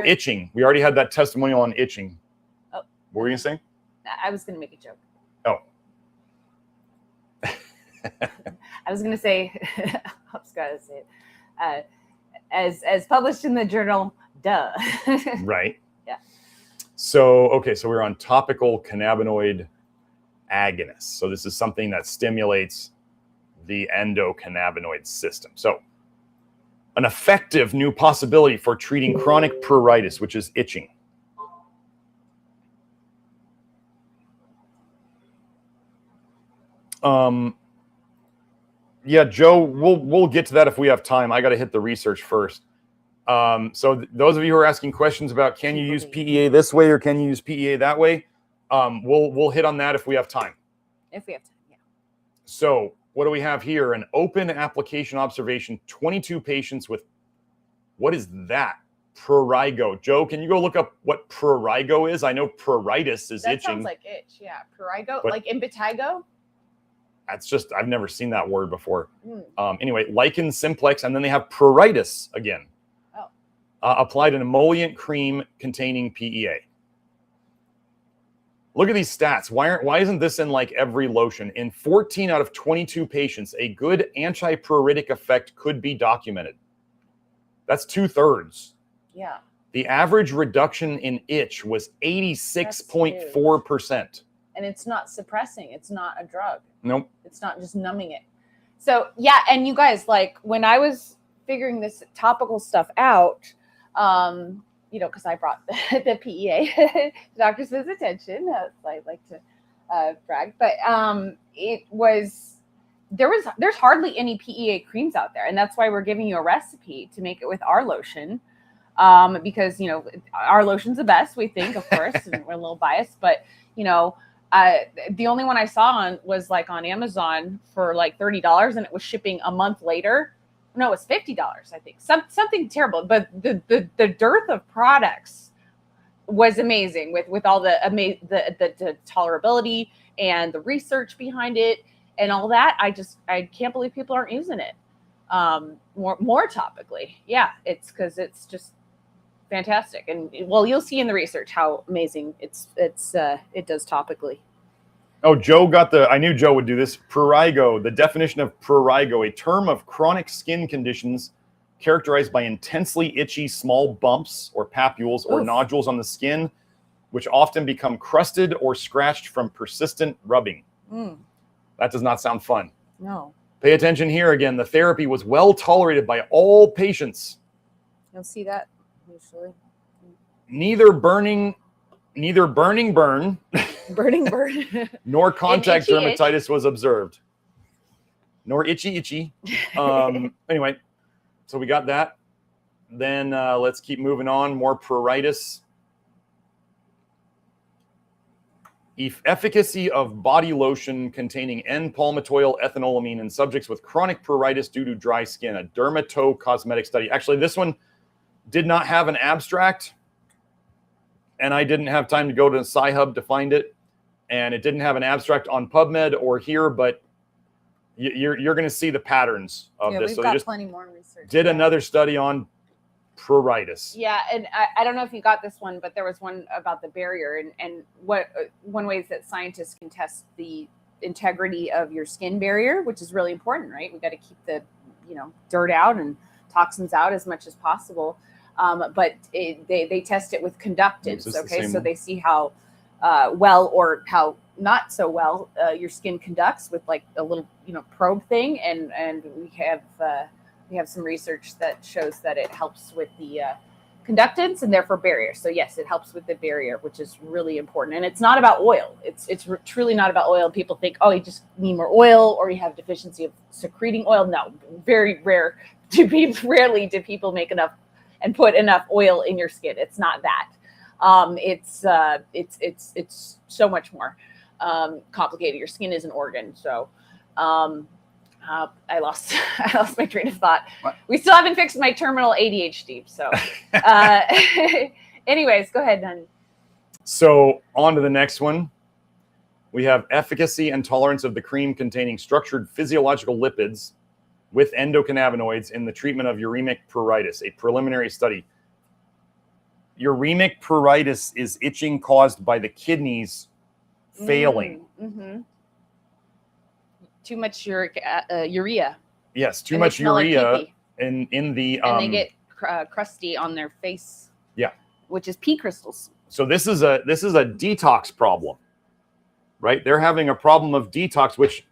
itching. We already had that testimonial on itching. Oh. What were you going to say? I was going to make a joke. Oh. I was going to say, I was going to say it. As published in the journal, duh. Right. Yeah. So, okay, so we're on topical cannabinoid agonists. So this is something that stimulates the endocannabinoid system. So an effective new possibility for treating chronic pruritus, which is itching. Yeah, Joe, we'll get to that if we have time. I got to hit the research first. So those of you who are asking questions about can you use PEA this way or can you use PEA that way, we'll hit on that if we have time. If we have time, yeah. So what do we have here? An open application observation, 22 patients with, what is that? Prurigo. Joe, can you go look up what prurigo is? I know pruritus is that itching. Sounds like itch, yeah. Prurigo, But, like impetigo? That's just, I've never seen that word before. Mm. Anyway, lichen simplex, and then they have pruritus again. Oh. Applied an emollient cream containing PEA. Look at these stats. Why isn't this in like every lotion? In 14 out of 22 patients, a good anti-pruritic effect could be documented. That's 2/3. Yeah. The average reduction in itch was 86.4%. And it's not suppressing. It's not a drug. Nope. It's not just numbing it. So yeah, and you guys, like when I was figuring this topical stuff out, you know, because I brought the PEA to Dr. Smith's attention, I like to brag, but there's hardly any PEA creams out there, and that's why we're giving you a recipe to make it with our lotion, because you know our lotion's the best, we think, of course, and we're a little biased, but you know. The only one I saw was like on Amazon for like $30, and it was shipping a month later. No, it was $50, I think. Something terrible. But the dearth of products was amazing with all the tolerability and the research behind it and all that. I can't believe people aren't using it more topically. Yeah, it's because it's just fantastic. And well, you'll see in the research how amazing it does topically. Oh, Joe got I knew Joe would do this. Prurigo, the definition of prurigo, a term of chronic skin conditions characterized by intensely itchy small bumps or papules or nodules on the skin, which often become crusted or scratched from persistent rubbing. That does not sound fun. No. Pay attention here again. The therapy was well tolerated by all patients. You'll see that usually. Neither burning burn nor contact dermatitis was observed. Nor itchy. Anyway, so we got that. Then let's keep moving on. More pruritus. Efficacy of body lotion containing N-palmitoyl ethanolamine in subjects with chronic pruritus due to dry skin. A dermato-cosmetic study. Actually, this one did not have an abstract, and I didn't have time to go to Sci-Hub to find it, and it didn't have an abstract on PubMed or here, but you're going to see the patterns of this. We've got plenty more research. Did another study on pruritus. Yeah, and I don't know if you got this one, but there was one about the barrier and what one way is that scientists can test the integrity of your skin barrier, which is really important, right? We got to keep the dirt out and toxins out as much as possible. But they test it with conductance. Okay, so they see how well or how not so well your skin conducts with like a little probe thing, and we have some research that shows that it helps with the conductance and therefore barrier. So yes, it helps with the barrier, which is really important. And it's not about oil. It's truly not about oil. People think, oh, you just need more oil or you have deficiency of secreting oil. No, very rarely do people make enough and put enough oil in your skin. It's not that. It's so much more complicated. Your skin is an organ. So I lost my train of thought. What? We still haven't fixed my terminal ADHD. So anyways, go ahead, then. So on to the next one. We have efficacy and tolerance of the cream containing structured physiological lipids with endocannabinoids in the treatment of uremic pruritus, a preliminary study. Uremic pruritus is itching caused by the kidneys failing. Mm-hmm. Too much urea. Yes, too much urea like in the and they get crusty on their face. Yeah, which is pea crystals. So this is a detox problem, right? They're having a problem of detox, which,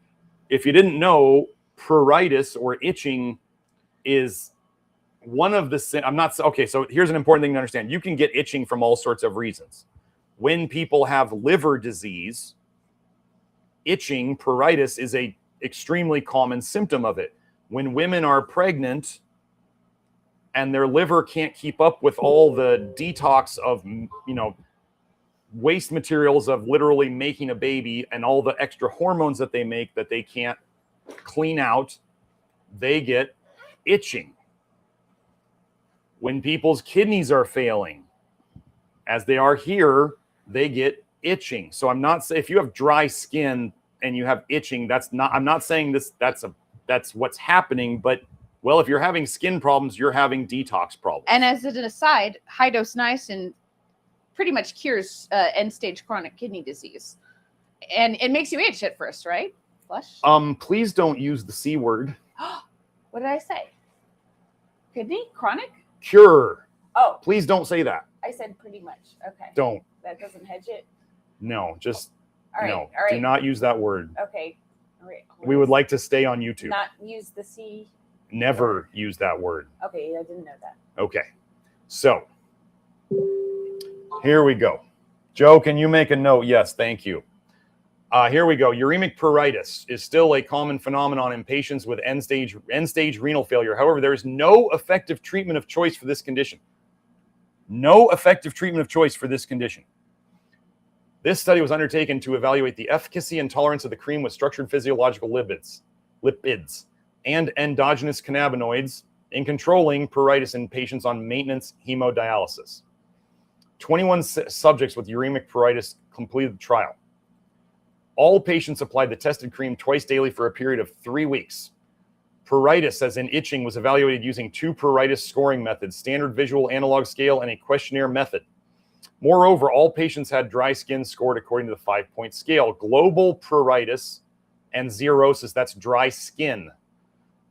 if you didn't know, pruritus or itching is one of the. I'm not okay. So here's an important thing to understand: you can get itching from all sorts of reasons. When people have liver disease, itching, pruritus is a extremely common symptom of it. When women are pregnant and their liver can't keep up with all the detox of, waste materials of literally making a baby and all the extra hormones that they make that they can't clean out, they get itching. When people's kidneys are failing, as they are here, they get itching. So I'm not saying if you have dry skin, and you have itching, I'm not saying that's what's happening, but well, if you're having skin problems, you're having detox problems. And as an aside, high dose niacin pretty much cures end stage chronic kidney disease, and it makes you itch at first, right? Flush. Please don't use the C word. What did I say? Kidney chronic Cure. Oh, Please don't say that. I said pretty much. Okay. Don't. That doesn't hedge it. No, just All right. no. All right. Do not use that word. Okay. All right. We would like to stay on YouTube. Not use the C. Never use that word. Okay, I didn't know that. Okay. So here we go. Joe, can you make a note? Yes, thank you. Here we go. Uremic pruritus is still a common phenomenon in patients with end-stage renal failure. However, there is no effective treatment of choice for this condition. No effective treatment of choice for this condition. This study was undertaken to evaluate the efficacy and tolerance of the cream with structured physiological lipids, and endogenous cannabinoids in controlling pruritus in patients on maintenance hemodialysis. 21 subjects with uremic pruritus completed the trial. All patients applied the tested cream twice daily for a period of 3 weeks. Pruritus, as in itching, was evaluated using 2 pruritus scoring methods, standard visual analog scale and a questionnaire method. Moreover, all patients had dry skin scored according to the 5-point scale. Global pruritus and xerosis, that's dry skin,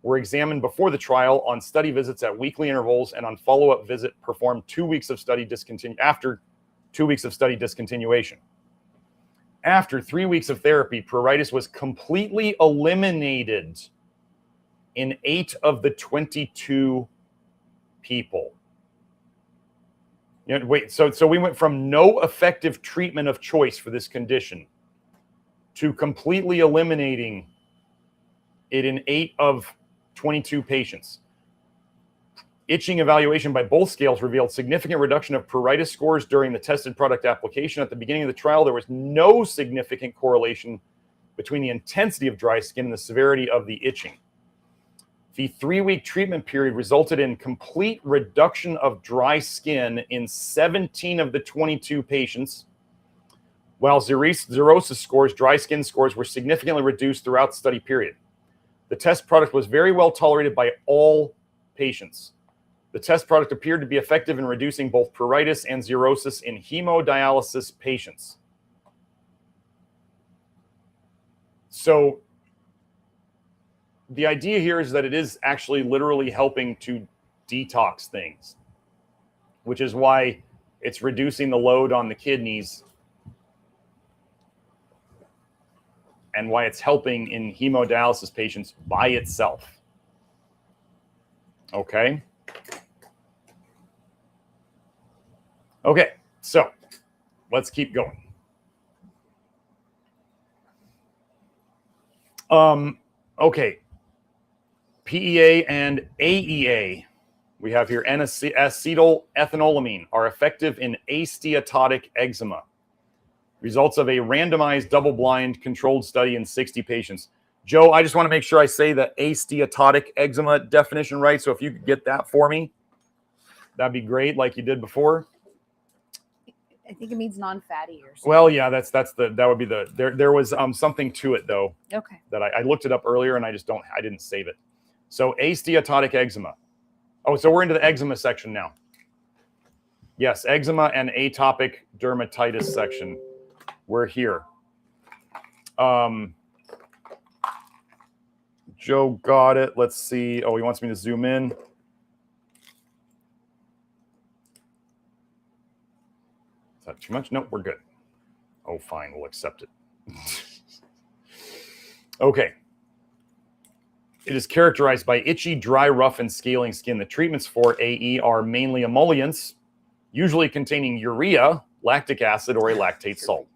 were examined before the trial on study visits at weekly intervals and on follow-up visit performed 2 weeks of study after 2 weeks of study discontinuation. After 3 weeks of therapy, pruritus was completely eliminated in 8 of the 22 people. You know, wait, so we went from no effective treatment of choice for this condition to completely eliminating it in 8 of 22 patients. Itching evaluation by both scales revealed significant reduction of pruritus scores during the tested product application. At the beginning of the trial, there was no significant correlation between the intensity of dry skin and the severity of the itching. The 3-week treatment period resulted in complete reduction of dry skin in 17 of the 22 patients, while xerosis scores, dry skin scores, were significantly reduced throughout the study period. The test product was very well tolerated by all patients. The test product appeared to be effective in reducing both pruritus and xerosis in hemodialysis patients. So the idea here is that it is actually literally helping to detox things, which is why it's reducing the load on the kidneys and why it's helping in hemodialysis patients by itself. Okay. Okay, so let's keep going. Okay, PEA and AEA, we have here N-acetyl ethanolamine, are effective in asteatotic eczema. Results of a randomized double-blind controlled study in 60 patients. Joe, I just want to make sure I say the asteatotic eczema definition right. So if you could get that for me, that'd be great, like you did before. I think it means non-fatty or something. Well, yeah, that would be the there was something to it though. Okay. That I looked it up earlier and I didn't save it. So asteatotic eczema. Oh, so we're into the eczema section now. Yes, eczema and atopic dermatitis section. We're here. Joe got it. Let's see. Oh, he wants me to zoom in. Is that too much? No, we're good. Oh, fine. We'll accept it. Okay. It is characterized by itchy, dry, rough, and scaling skin. The treatments for AE are mainly emollients, usually containing urea, lactic acid, or a lactate salt.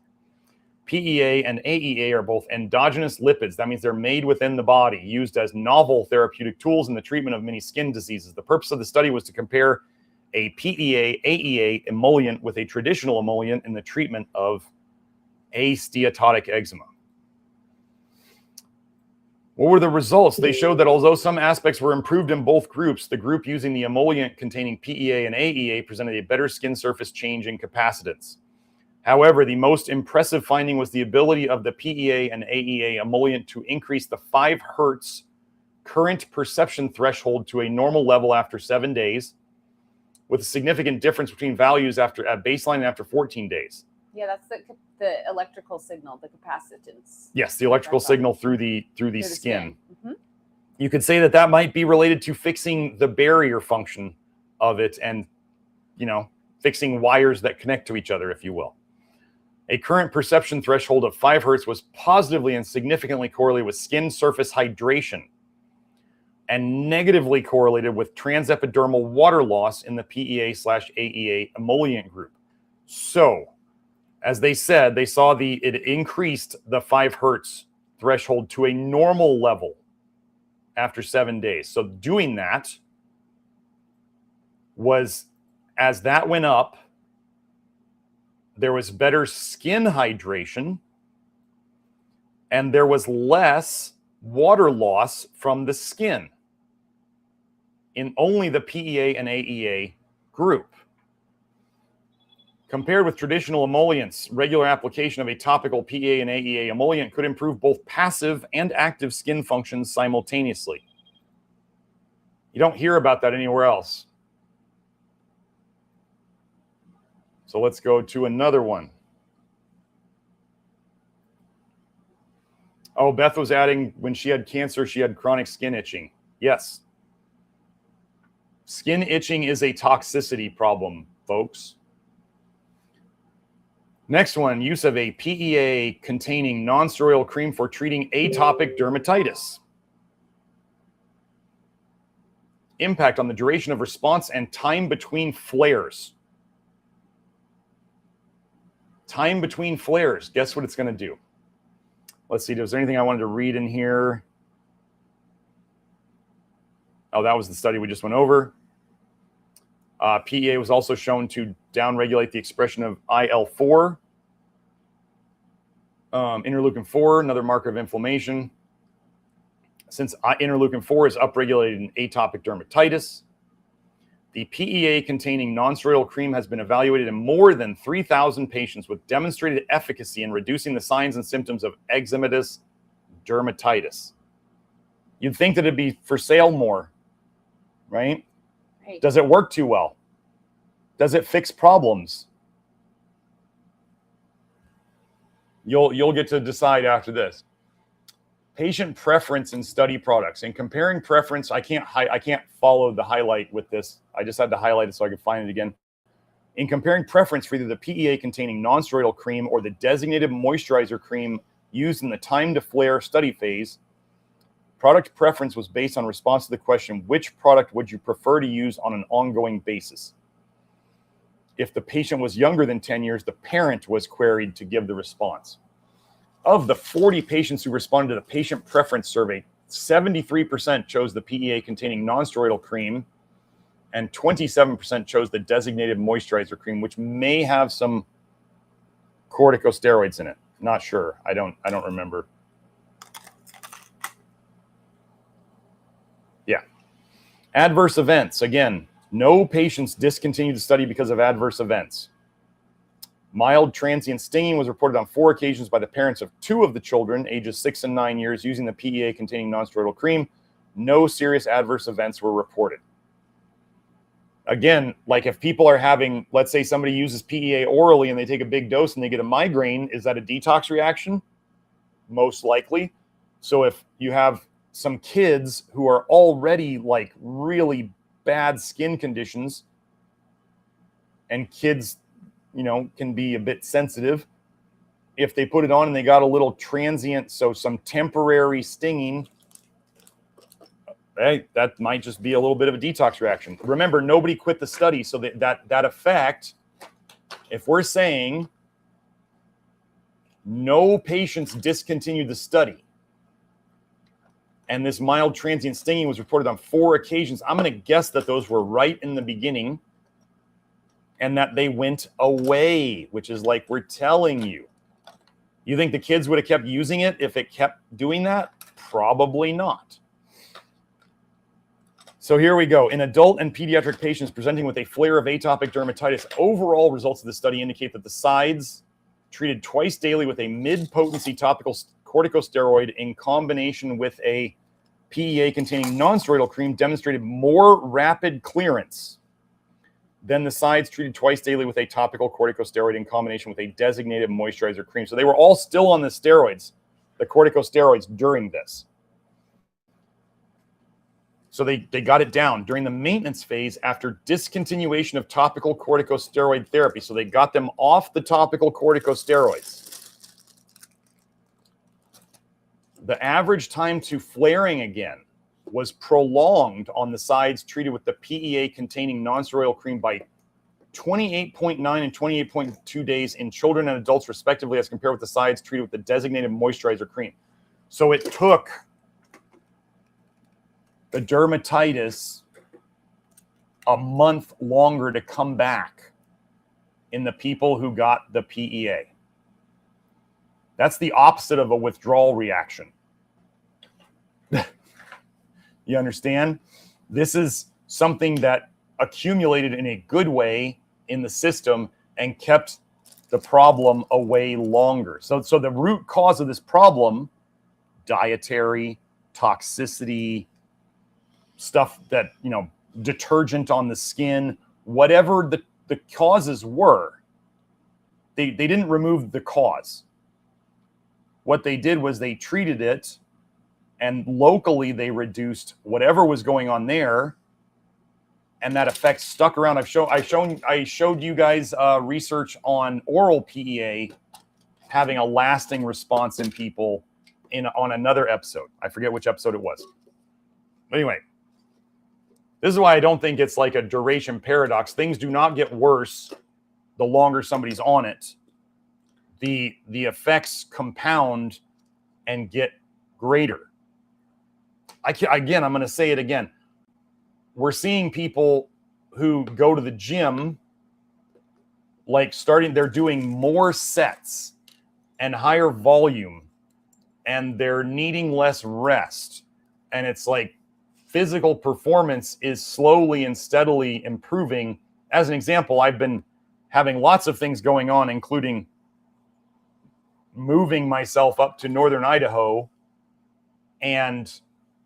PEA and AEA are both endogenous lipids. That means they're made within the body, used as novel therapeutic tools in the treatment of many skin diseases. The purpose of the study was to compare a PEA, AEA emollient with a traditional emollient in the treatment of asteatotic eczema. What were the results? They showed that although some aspects were improved in both groups, the group using the emollient containing PEA and AEA presented a better skin surface change in capacitance. However, the most impressive finding was the ability of the PEA and AEA emollient to increase the 5 Hertz current perception threshold to a normal level after 7 days, with a significant difference between values at baseline and after 14 days. Yeah, that's the electrical signal, the capacitance. Yes, the electrical signal through the skin. Mm-hmm. You could say that that might be related to fixing the barrier function of it and, you know, fixing wires that connect to each other, if you will. A current perception threshold of 5 Hertz was positively and significantly correlated with skin surface hydration and negatively correlated with transepidermal water loss in the PEA/AEA emollient group. So, as they said, they saw it increased the 5 Hertz threshold to a normal level after 7 days. So doing that was, as that went up, there was better skin hydration and there was less water loss from the skin in only the PEA and AEA group. Compared with traditional emollients, regular application of a topical PEA and AEA emollient could improve both passive and active skin functions simultaneously. You don't hear about that anywhere else. So let's go to another one. Oh, Beth was adding, when she had cancer, she had chronic skin itching. Yes. Skin itching is a toxicity problem, folks. Next one, use of a PEA containing non-steroidal cream for treating atopic dermatitis. Impact on the duration of response and time between flares. Time between flares. Guess what it's going to do? Let's see. Was there anything I wanted to read in here? Oh, that was the study we just went over. PEA was also shown to downregulate the expression of IL-4, interleukin-4, another marker of inflammation. Since interleukin-4 is upregulated in atopic dermatitis, the PEA containing non-steroidal cream has been evaluated in more than 3,000 patients with demonstrated efficacy in reducing the signs and symptoms of eczematous dermatitis. You'd think that it'd be for sale more, right? Right. Does it work too well? Does it fix problems? You'll get to decide after this. Patient preference in study products. In comparing preference, I can't follow the highlight with this. I just had to highlight it so I could find it again. In comparing preference for either the PEA containing non-steroidal cream or the designated moisturizer cream used in the time to flare study phase, product preference was based on response to the question, which product would you prefer to use on an ongoing basis? If the patient was younger than 10 years, the parent was queried to give the response. Of the 40 patients who responded to the patient preference survey, 73% chose the PEA containing non-steroidal cream and 27% chose the designated moisturizer cream, which may have some corticosteroids in it. Not sure. I don't remember. Yeah. Adverse events. Again, no patients discontinued the study because of adverse events. Mild transient stinging was reported on 4 occasions by the parents of 2 of the children, ages 6 and 9 years, using the PEA containing non-steroidal cream. No serious adverse events were reported. Again, like if people are having, let's say somebody uses PEA orally and they take a big dose and they get a migraine, is that a detox reaction? Most likely. So if you have some kids who are already like really bad skin conditions, and kids, you know, can be a bit sensitive, if they put it on and they got a little transient, so some temporary stinging, hey, that might just be a little bit of a detox reaction. Remember, nobody quit the study, so that effect, if we're saying no patients discontinued the study, and this mild transient stinging was reported on 4 occasions, I'm going to guess that those were right in the beginning and that they went away, which is like we're telling you. You think the kids would have kept using it if it kept doing that? Probably not. So here we go. In adult and pediatric patients presenting with a flare of atopic dermatitis, overall results of the study indicate that the sides treated twice daily with a mid-potency topical corticosteroid in combination with a PEA containing non-steroidal cream demonstrated more rapid clearance than the sides treated twice daily with a topical corticosteroid in combination with a designated moisturizer cream. So they were all still on the steroids, the corticosteroids, during this. So they got it down during the maintenance phase after discontinuation of topical corticosteroid therapy. So they got them off the topical corticosteroids. The average time to flaring again was prolonged on the sides treated with the PEA containing non-steroidal cream by 28.9 and 28.2 days in children and adults respectively, as compared with the sides treated with the designated moisturizer cream. So it took the dermatitis a month longer to come back in the people who got the PEA. That's the opposite of a withdrawal reaction. You understand? This is something that accumulated in a good way in the system and kept the problem away longer. So the root cause of this problem, dietary, toxicity, stuff that, you know, detergent on the skin, whatever the causes were, they didn't remove the cause. What they did was they treated it, and locally they reduced whatever was going on there, and that effect stuck around. I showed you guys research on oral PEA having a lasting response in people on another episode. I forget which episode it was. But anyway, this is why I don't think it's like a duration paradox. Things do not get worse the longer somebody's on it. The effects compound and get greater. Again, I'm going to say it again. We're seeing people who go to the gym, like they're doing more sets and higher volume, and they're needing less rest. And it's like physical performance is slowly and steadily improving. As an example, I've been having lots of things going on, including moving myself up to northern Idaho, and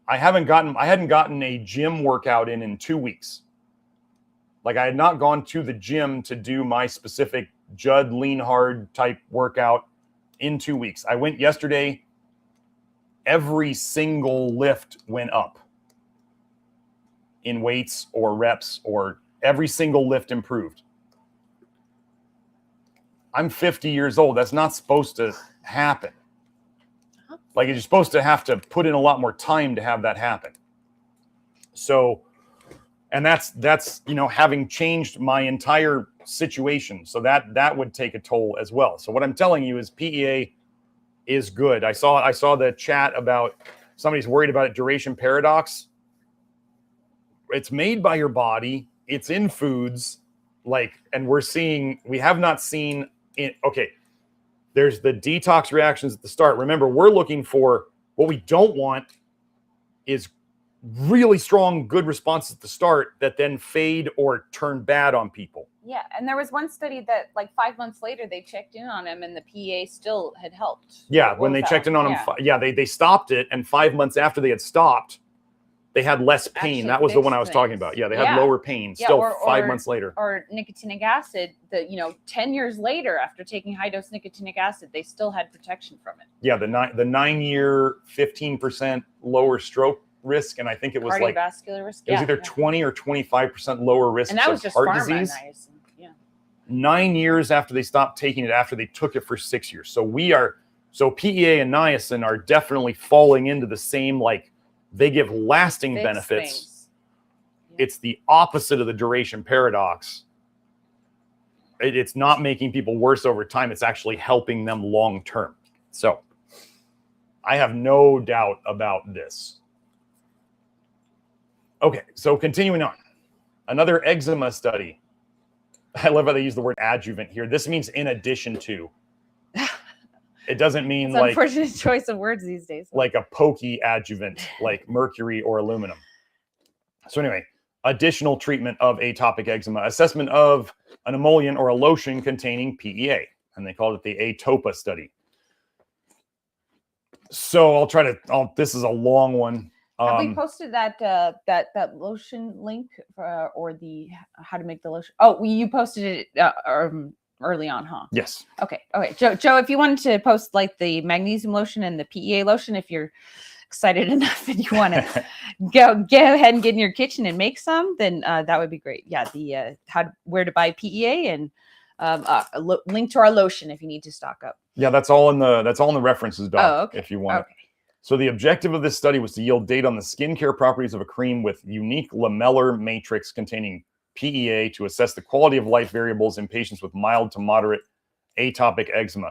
I hadn't gotten a gym workout in 2 weeks. Like, I had not gone to the gym to do my specific Judd lean hard type workout in 2 weeks. I went yesterday. Every single lift went up in weights or reps, or every single lift improved. I'm 50 years old. That's not supposed to happen. Like, you're supposed to have to put in a lot more time to have that happen. So, and that's you know, having changed my entire situation. So that would take a toll as well. So what I'm telling you is PEA is good. I saw the chat about somebody's worried about a duration paradox. It's made by your body. It's in foods, like, and we have not seen it. Okay. There's the detox reactions at the start. Remember, we're looking for, what we don't want is really strong, good responses at the start that then fade or turn bad on people. Yeah, and there was one study that like 5 months later they checked in on him and the PEA still had helped. Yeah, when they checked in on him, they stopped it, and 5 months after they had stopped, they had less pain. Actually, that was the one I was talking about. Yeah, they had lower pain still 5 months later. Or nicotinic acid, 10 years later after taking high dose nicotinic acid, they still had protection from it. Yeah, the 9-year 15% lower stroke risk, and I think it was cardiovascular risk. It was either 20 or 25% lower risk and that was just heart disease. Niacin. Yeah. 9 years after they stopped taking it, after they took it for 6 years. So PEA and niacin are definitely falling into the same, like, they give lasting benefits. Yeah. It's the opposite of the duration paradox. It's not making people worse over time. It's actually helping them long term. So I have no doubt about this. Okay, so continuing on. Another eczema study. I love how they use the word adjuvant here. This means in addition to. It doesn't mean it's like unfortunate choice of words these days. Like a pokey adjuvant, like mercury or aluminum. So anyway, additional treatment of atopic eczema, assessment of an emollient or a lotion containing PEA. and they called it the ATOPA study. So this is a long one. Have we posted that lotion link or the how to make the lotion? Oh, you posted it early on, huh? Yes. Okay. Joe, if you wanted to post like the magnesium lotion and the PEA lotion, if you're excited enough and you want to go ahead and get in your kitchen and make some, then that would be great. Yeah, the where to buy PEA and link to our lotion if you need to stock up. Yeah, that's all in the references doc. Oh, okay. If you want. Okay. So the objective of this study was to yield data on the skincare properties of a cream with unique lamellar matrix containing PEA to assess the quality of life variables in patients with mild to moderate atopic eczema.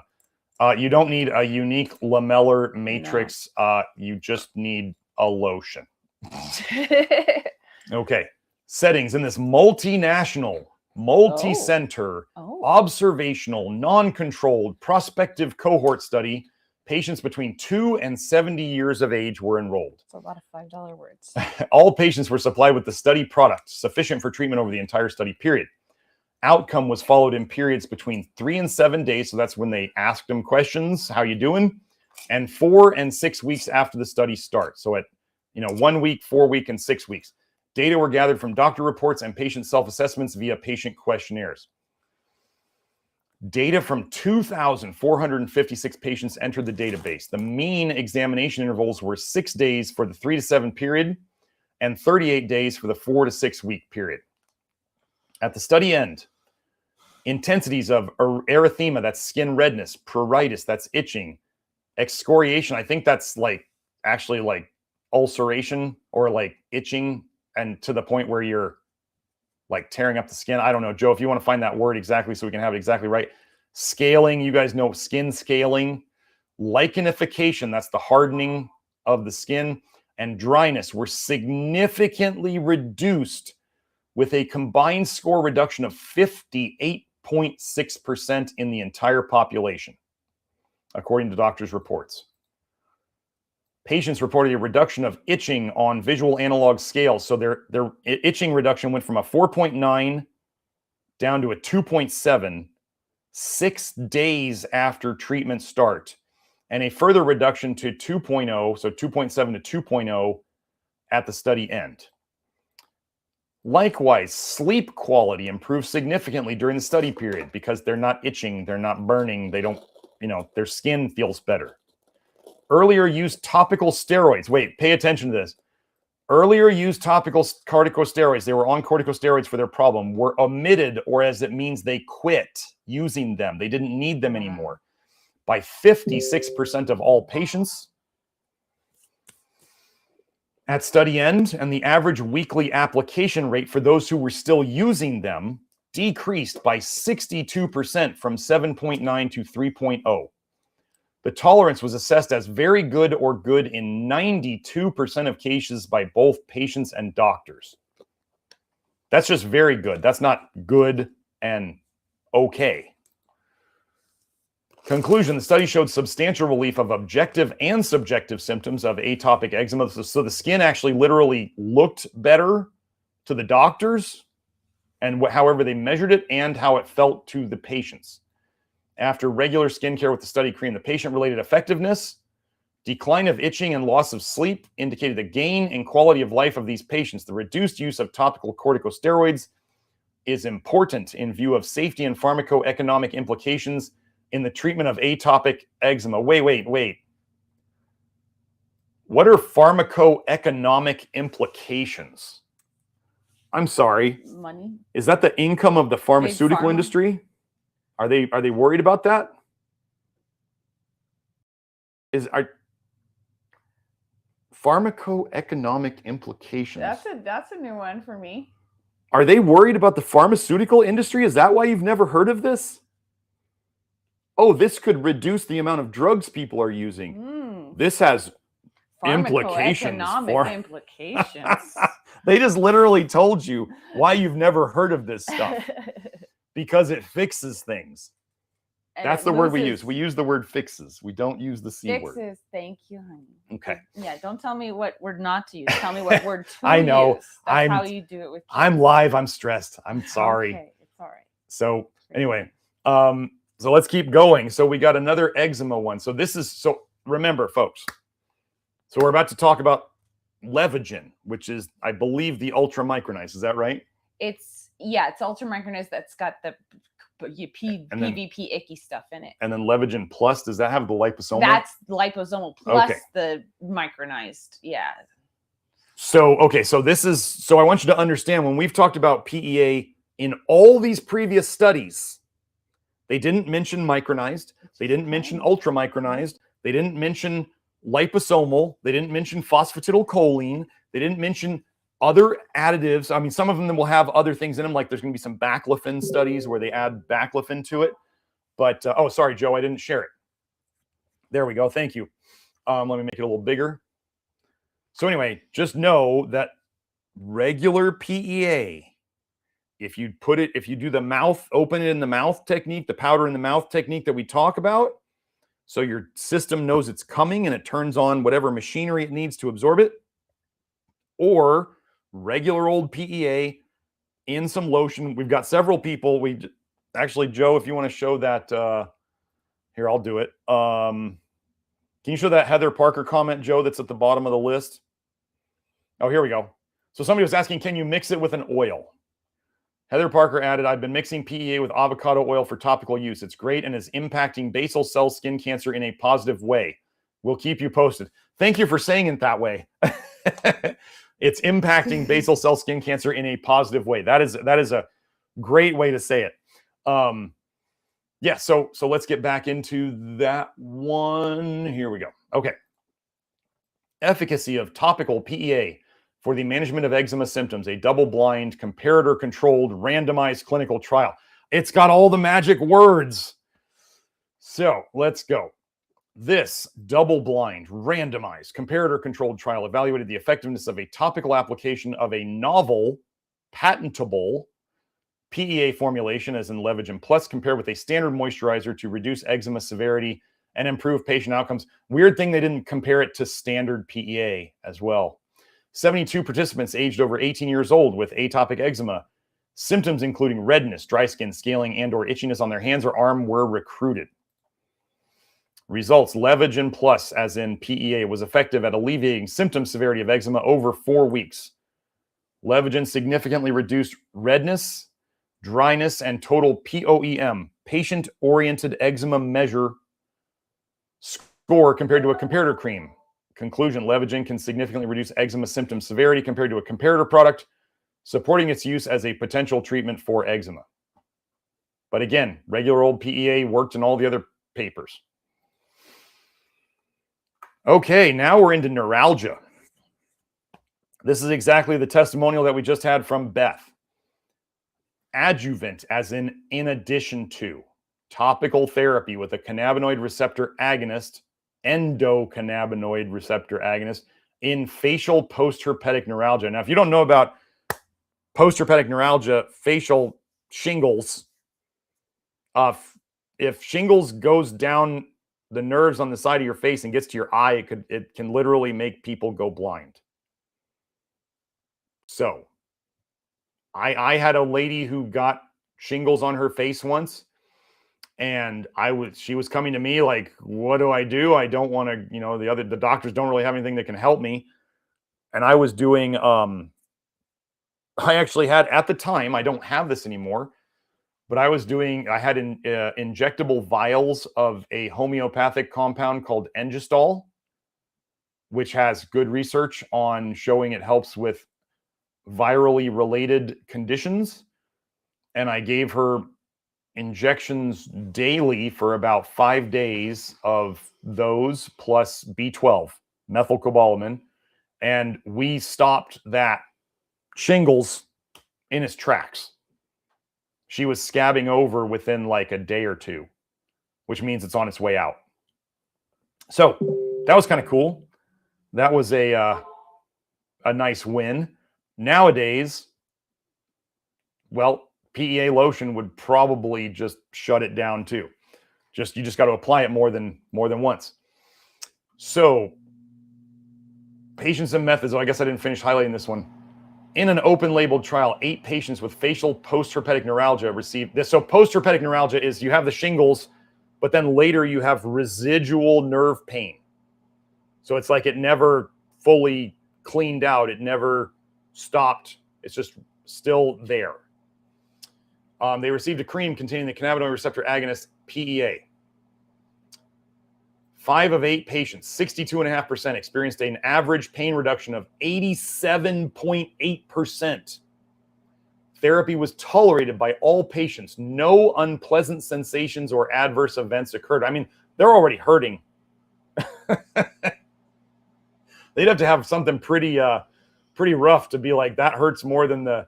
You don't need a unique lamellar matrix. No. You just need a lotion. Okay. Settings in this multinational, multi-center, observational, non-controlled, prospective cohort study, patients between 2 and 70 years of age were enrolled. That's a lot of $5 words. All patients were supplied with the study product sufficient for treatment over the entire study period. Outcome was followed in periods between 3 and 7 days. So that's when they asked them questions. How you doing? And 4 and 6 weeks after the study starts. So at 1 week, 4 weeks, and 6 weeks. Data were gathered from doctor reports and patient self-assessments via patient questionnaires. Data from 2,456 patients entered the database. The mean examination intervals were 6 days for the 3 to 7 period and 38 days for the 4 to 6 week period. At the study end, intensities of erythema, that's skin redness, pruritus, that's itching, excoriation, I think that's actually ulceration or itching, and to the point where you're tearing up the skin. I don't know, Joe, if you want to find that word exactly so we can have it exactly right. Scaling, you guys know skin scaling. Lichenification, that's the hardening of the skin. And dryness were significantly reduced with a combined score reduction of 58.6% in the entire population, according to doctors' reports. Patients reported a reduction of itching on visual analog scales. So their itching reduction went from a 4.9 down to a 2.7 6 days after treatment start, and a further reduction to 2.0, so 2.7 to 2.0 at the study end. Likewise, sleep quality improved significantly during the study period because they're not itching, they're not burning, they don't, their skin feels better. Earlier used topical steroids. Wait, pay attention to this. Earlier used topical corticosteroids, they were on corticosteroids for their problem, were omitted, or as it means they quit using them. They didn't need them anymore. By 56% of all patients at study end, and the average weekly application rate for those who were still using them decreased by 62% from 7.9 to 3.0. The tolerance was assessed as very good or good in 92% of cases by both patients and doctors. That's just very good. That's not good and okay. Conclusion, the study showed substantial relief of objective and subjective symptoms of atopic eczema. So the skin actually literally looked better to the doctors and however they measured it and how it felt to the patients. After regular skincare with the study cream, the patient-related effectiveness, decline of itching and loss of sleep indicated a gain in quality of life of these patients. The reduced use of topical corticosteroids is important in view of safety and pharmacoeconomic implications in the treatment of atopic eczema. Wait. What are pharmacoeconomic implications? I'm sorry. Money. Is that the income of the pharmaceutical industry? Are they worried about that? Are pharmacoeconomic implications? That's a new one for me. Are they worried about the pharmaceutical industry? Is that why you've never heard of this? Oh, this could reduce the amount of drugs people are using. This has implications. Implications. They just literally told you why you've never heard of this stuff. Because it fixes things. And that's the word we use. We use the word fixes. We don't use the C word. Fixes. Thank you, honey. Okay. Yeah, don't tell me what word not to use. Tell me what word to I know. use. That's how you do it with kids. I'm live. I'm stressed. I'm sorry. Okay, it's all right. So anyway, So let's keep going. So we got another eczema one. So this is, so remember, folks. So we're about to talk about Levagen, which is, I believe, the ultra micronized. Is that right? It's ultra micronized. That's got the PVP icky stuff in it. And then Levagen Plus, does that have the liposomal? That's liposomal plus the micronized. Yeah. So, okay, so this is, so I want you to understand, when we've talked about PEA in all these previous studies, they didn't mention micronized, they didn't mention ultra micronized, they didn't mention liposomal, they didn't mention phosphatidylcholine, they didn't mention other additives. I mean, some of them will have other things in them, like there's going to be some baclofen studies where they add baclofen to it. But, oh, sorry, Joe, I didn't share it. There we go. Thank you. Let me make it a little bigger. So anyway, just know that regular PEA, if you do the mouth, open it in the mouth technique, the powder in the mouth technique that we talk about, so your system knows it's coming and it turns on whatever machinery it needs to absorb it, or regular old PEA in some lotion. We've got several people. Actually, Joe, if you want to show that, here, I'll do it. Can you show that Heather Parker comment, Joe, that's at the bottom of the list? Oh, here we go. So somebody was asking, can you mix it with an oil? Heather Parker added, I've been mixing PEA with avocado oil for topical use. It's great and is impacting basal cell skin cancer in a positive way. We'll keep you posted. Thank you for saying it that way. It's impacting basal cell skin cancer in a positive way. That is a great way to say it. Yeah, so let's get back into that one. Here we go. Okay. Efficacy of topical PEA for the management of eczema symptoms, a double-blind, comparator-controlled, randomized clinical trial. It's got all the magic words. So let's go. This double-blind, randomized, comparator-controlled trial evaluated the effectiveness of a topical application of a novel, patentable PEA formulation, as in Levagen Plus, compared with a standard moisturizer to reduce eczema severity and improve patient outcomes. Weird thing, they didn't compare it to standard PEA as well. 72 participants aged over 18 years old with atopic eczema. Symptoms including redness, dry skin, scaling, and/or itchiness on their hands or arm were recruited. Results: Levagen Plus, as in PEA, was effective at alleviating symptom severity of eczema over 4 weeks. Levagen significantly reduced redness, dryness, and total POEM, patient-oriented eczema measure score, compared to a comparator cream. Conclusion: Levagen can significantly reduce eczema symptom severity compared to a comparator product, supporting its use as a potential treatment for eczema. But again, regular old PEA worked in all the other papers. Okay, now we're into neuralgia. This is exactly the testimonial that we just had from Beth. Adjuvant, as in addition to, topical therapy with a cannabinoid receptor agonist, endocannabinoid receptor agonist, in facial post-herpetic neuralgia. Now, if you don't know about post-herpetic neuralgia, facial shingles, if shingles goes down the nerves on the side of your face and gets to your eye, it can literally make people go blind. So I had a lady who got shingles on her face once, and she was coming to me like, what do? I don't want to, the doctors don't really have anything that can help me. And I was doing, I actually had, at the time, I don't have this anymore, but I had injectable vials of a homeopathic compound called Engestol, which has good research on showing it helps with virally related conditions. And I gave her injections daily for about 5 days of those, plus B12, methylcobalamin. And we stopped that shingles in its tracks. She was scabbing over within like a day or two, which means it's on its way out. So that was kind of cool. That was a nice win. Nowadays, well, PEA lotion would probably just shut it down too. You just got to apply it more than once. So patience and methods. Oh, I guess I didn't finish highlighting this one. In an open label trial, 8 patients with facial post-herpetic neuralgia received this. So post-herpetic neuralgia is you have the shingles, but then later you have residual nerve pain. So it's like it never fully cleaned out. It never stopped. It's just still there. They received a cream containing the cannabinoid receptor agonist PEA. 5 of 8 patients, 62.5%, experienced an average pain reduction of 87.8%. Therapy was tolerated by all patients. No unpleasant sensations or adverse events occurred. I mean, they're already hurting. They'd have to have something pretty rough to be like, that hurts more than the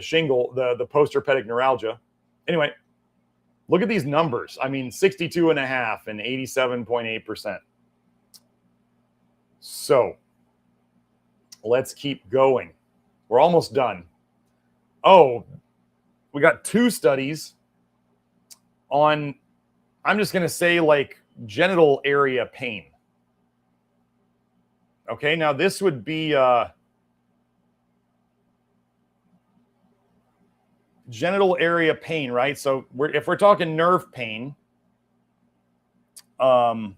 shingle, the post-herpetic neuralgia. Anyway, look at these numbers. I mean, 62.5 and 87.8%. So let's keep going. We're almost done. Oh, we got 2 studies on, I'm just going to say like genital area pain. Okay, now this would be genital area pain, right? So if we're talking nerve pain, your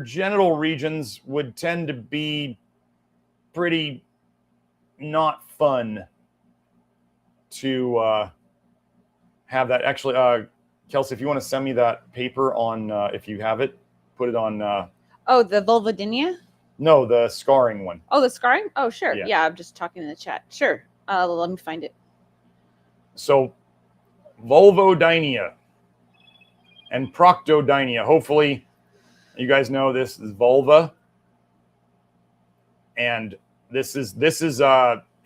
genital regions would tend to be pretty not fun to have that. Actually, Kelsey, if you want to send me that paper on, if you have it, put it on. Oh, the vulvodynia? No, the scarring one. Oh, the scarring? Oh, sure. Yeah. Yeah, I'm just talking in the chat. Sure. Let me find it. So, vulvodynia and proctodynia. Hopefully, you guys know this is vulva, and this is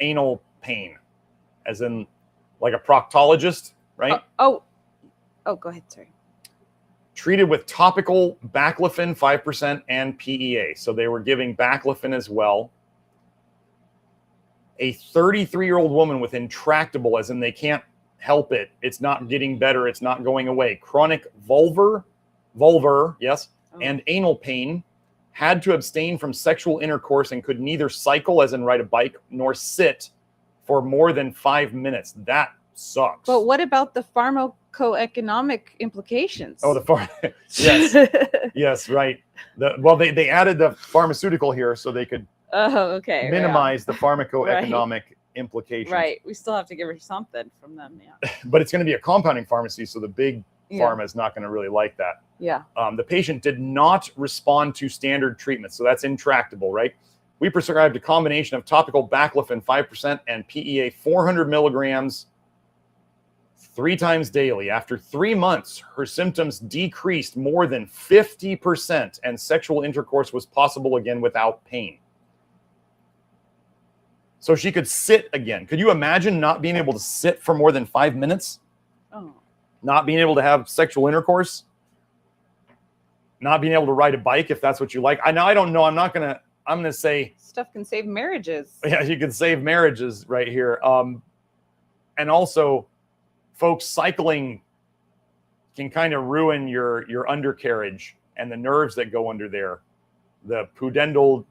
anal pain, as in like a proctologist, right? Oh, go ahead. Sorry. Treated with topical baclofen 5% and PEA. So they were giving baclofen as well. A 33-year-old woman with intractable, as in they can't help it. It's not getting better. It's not going away. Chronic vulvar, yes, and anal pain, had to abstain from sexual intercourse and could neither cycle, as in ride a bike, nor sit for more than 5 minutes. That sucks. But what about the pharmacoeconomic implications? Oh, yes, yes, right. They added the pharmaceutical here so they could minimize the pharmacoeconomic implications. Right. We still have to give her something from them. Yeah. But it's going to be a compounding pharmacy, so the big pharma is not going to really like that. Yeah. The patient did not respond to standard treatment, so that's intractable, right? We prescribed a combination of topical baclofen 5% and PEA 400 milligrams 3 times daily. After 3 months, her symptoms decreased more than 50%, and sexual intercourse was possible again without pain. So she could sit again. Could you imagine not being able to sit for more than 5 minutes? Oh. Not being able to have sexual intercourse? Not being able to ride a bike if that's what you like? I don't know. I'm going to say stuff can save marriages. Yeah, you can save marriages right here. And also, folks, cycling can kind of ruin your undercarriage and the nerves that go under there, the pudendal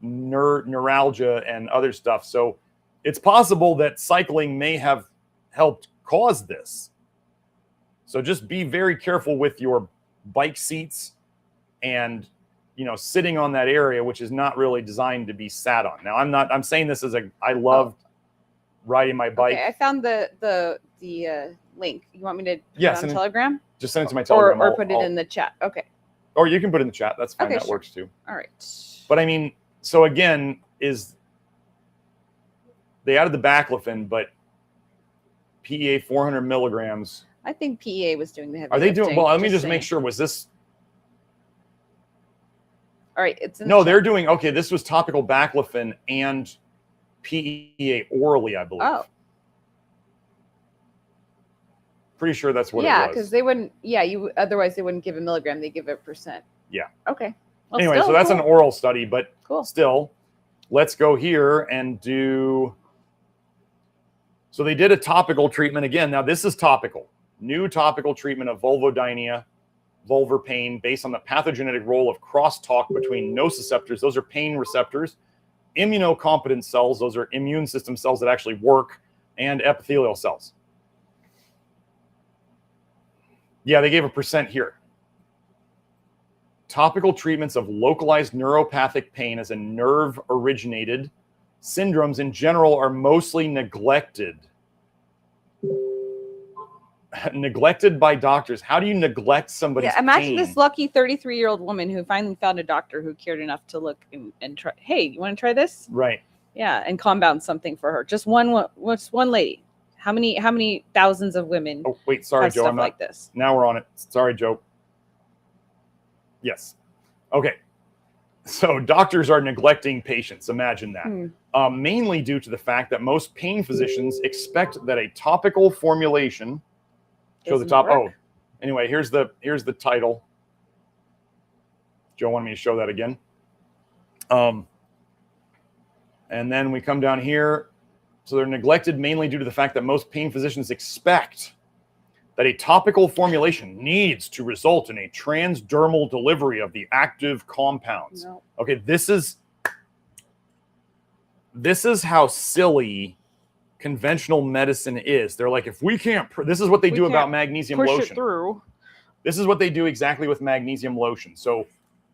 neuralgia and other stuff. So it's possible that cycling may have helped cause this. So just be very careful with your bike seats and, sitting on that area, which is not really designed to be sat on. Now, I'm saying this as I loved riding my bike. Okay, I found the link. You want me to put it on Telegram? Just send it to my Telegram. Or put it in the chat. Okay. Or you can put it in the chat. That's fine. Okay, that sure. works too. All right. But I mean, so again, they added the baclofen, but PEA 400 milligrams. I think PEA was doing the heavy Are they lifting, doing? Well, let me just saying. make sure. Was this? All right. It's in No, the they're chat. doing, okay, this was topical baclofen and PEA orally, I believe. Oh. Pretty sure that's what it Yeah, was. because they wouldn't, otherwise they wouldn't give a milligram. They give a percent. Yeah. Okay. Well, Anyway, still, so that's cool. an oral study, but Cool. still, let's go here and do. So they did a topical treatment again. Now this is topical. New topical treatment of vulvodynia, vulvar pain, based on the pathogenic role of crosstalk between nociceptors, those are pain receptors, immunocompetent cells, those are immune system cells that actually work, and epithelial cells. Yeah, they gave a percent here. Topical treatments of localized neuropathic pain as a nerve-originated syndromes in general are mostly neglected. Neglected by doctors. How do you neglect somebody's imagine pain? this lucky 33-year-old woman who finally found a doctor who cared enough to look and try. Hey, you want to try this? Right. Yeah, and compound something for her. Just one lady. How many thousands of women? Oh wait, sorry, have Joe. stuff I'm not. like this. Now we're on it. Sorry, Joe. Yes. Okay. So doctors are neglecting patients. Imagine that. Mainly due to the fact that most pain physicians expect that a topical formulation. Show the top. Work. Oh, anyway, here's the title. Joe wanted me to show that again. And then we come down here. So they're neglected mainly due to the fact that most pain physicians expect that a topical formulation needs to result in a transdermal delivery of the active compounds. No. Okay, this is how silly conventional medicine is. They're like, if we can't, this is what they do about magnesium Push lotion. it through. This is what they do exactly with magnesium lotion. So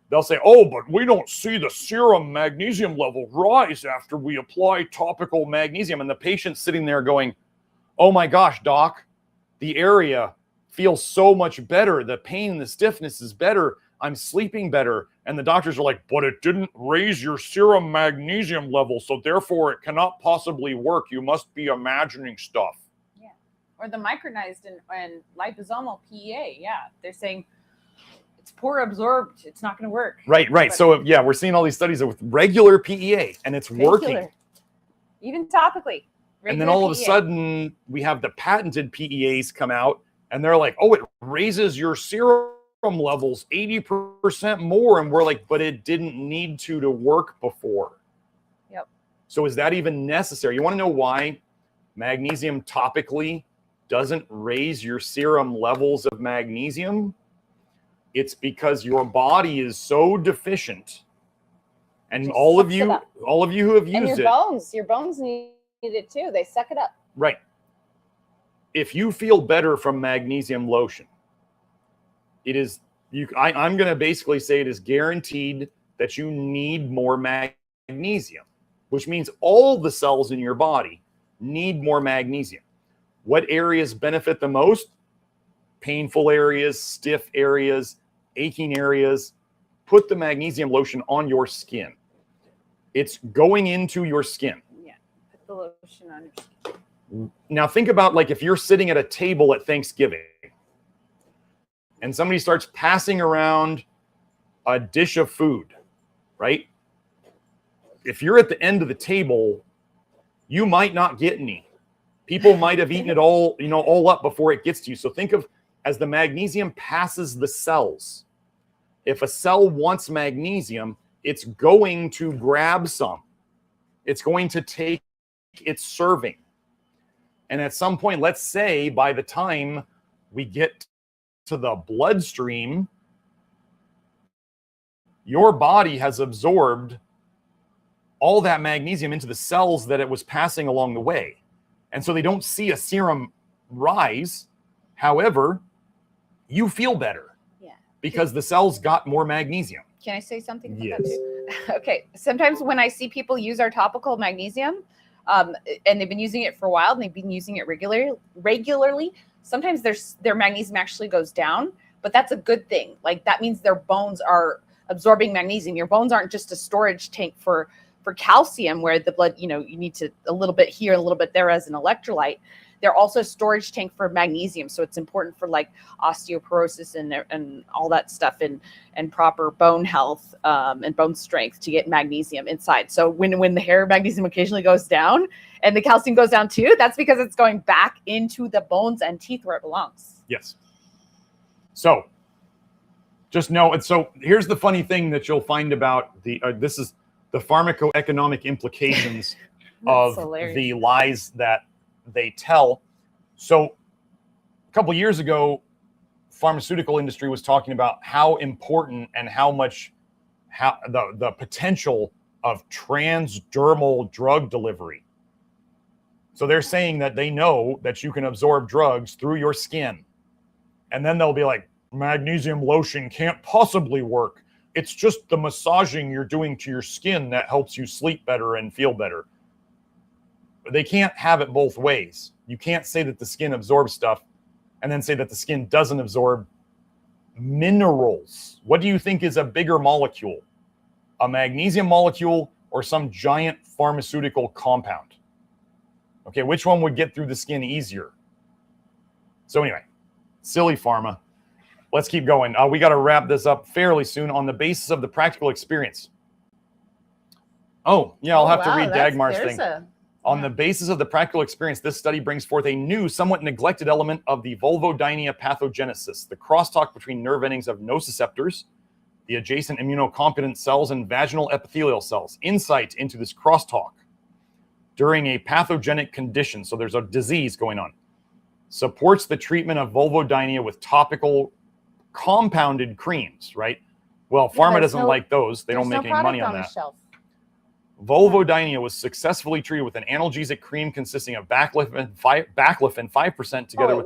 they'll say, oh, but we don't see the serum magnesium level rise after we apply topical magnesium. And the patient's sitting there going, oh my gosh, doc, the area feels so much better. The pain and the stiffness is better. I'm sleeping better. And the doctors are like, but it didn't raise your serum magnesium level, so therefore it cannot possibly work. You must be imagining stuff. Yeah. Or the micronized and liposomal PEA. Yeah. They're saying it's poor absorbed. It's not going to work. Right. But So yeah, we're seeing all these studies with regular PEA and it's working. Even topically. And then all of a PEA. sudden we have the patented PEAs come out and they're like, oh, it raises your serum levels 80% more. And we're like, but it didn't need to work before. Yep. So is that even necessary? You want to know why magnesium topically doesn't raise your serum levels of magnesium? It's because your body is so deficient. And Just all of sucks it you up. who have used And your bones need it too. They suck it up. Right. If you feel better from magnesium lotion, it is I'm going to basically say it is guaranteed that you need more magnesium, which means all the cells in your body need more magnesium. What areas benefit the most? Painful areas, stiff areas, aching areas. Put the magnesium lotion on your skin. It's going into your skin. Yeah. Put the lotion on your skin. Now think about like if you're sitting at a table at Thanksgiving and somebody starts passing around a dish of food, right? If you're at the end of the table, you might not get any. People might have eaten it all up before it gets to you. So think of as the magnesium passes the cells. If a cell wants magnesium, it's going to grab some. It's going to take its serving. And at some point, let's say by the time we get to the bloodstream, your body has absorbed all that magnesium into the cells that it was passing along the way. And so they don't see a serum rise. However, you feel better because the cells got more magnesium. Can I say something about Yes. that too? Okay. Sometimes when I see people use our topical magnesium, and they've been using it for a while and they've been using it regularly, sometimes their magnesium actually goes down, but that's a good thing. Like that means their bones are absorbing magnesium. Your bones aren't just a storage tank for calcium where the blood, you need to a little bit here, a little bit there as an electrolyte. They're also a storage tank for magnesium. So it's important for like osteoporosis and all that stuff and proper bone health and bone strength to get magnesium inside. So when the hair magnesium occasionally goes down and the calcium goes down too, that's because it's going back into the bones and teeth where it belongs. Yes. So just know, and so here's the funny thing that you'll find about this is the pharmacoeconomic implications of hilarious. the lies that they tell. So a couple of years ago, pharmaceutical industry was talking about how important and how the potential of transdermal drug delivery. So they're saying that they know that you can absorb drugs through your skin. And then they'll be like, magnesium lotion can't possibly work. It's just the massaging you're doing to your skin that helps you sleep better and feel better. But they can't have it both ways. You can't say that the skin absorbs stuff and then say that the skin doesn't absorb minerals. What do you think is a bigger molecule? A magnesium molecule or some giant pharmaceutical compound? Okay, which one would get through the skin easier? So anyway, silly pharma. Let's keep going. We got to wrap this up fairly soon on the basis of the practical experience. Oh, yeah, I'll have to read Dagmar's thing. On the basis of the practical experience, this study brings forth a new, somewhat neglected element of the vulvodynia pathogenesis, the crosstalk between nerve endings of nociceptors, the adjacent immunocompetent cells, and vaginal epithelial cells. Insight into this crosstalk during a pathogenic condition, so there's a disease going on, supports the treatment of vulvodynia with topical compounded creams, right? Well, pharma doesn't like those. They don't make any money on that. Vulvodynia was successfully treated with an analgesic cream consisting of baclofen 5% together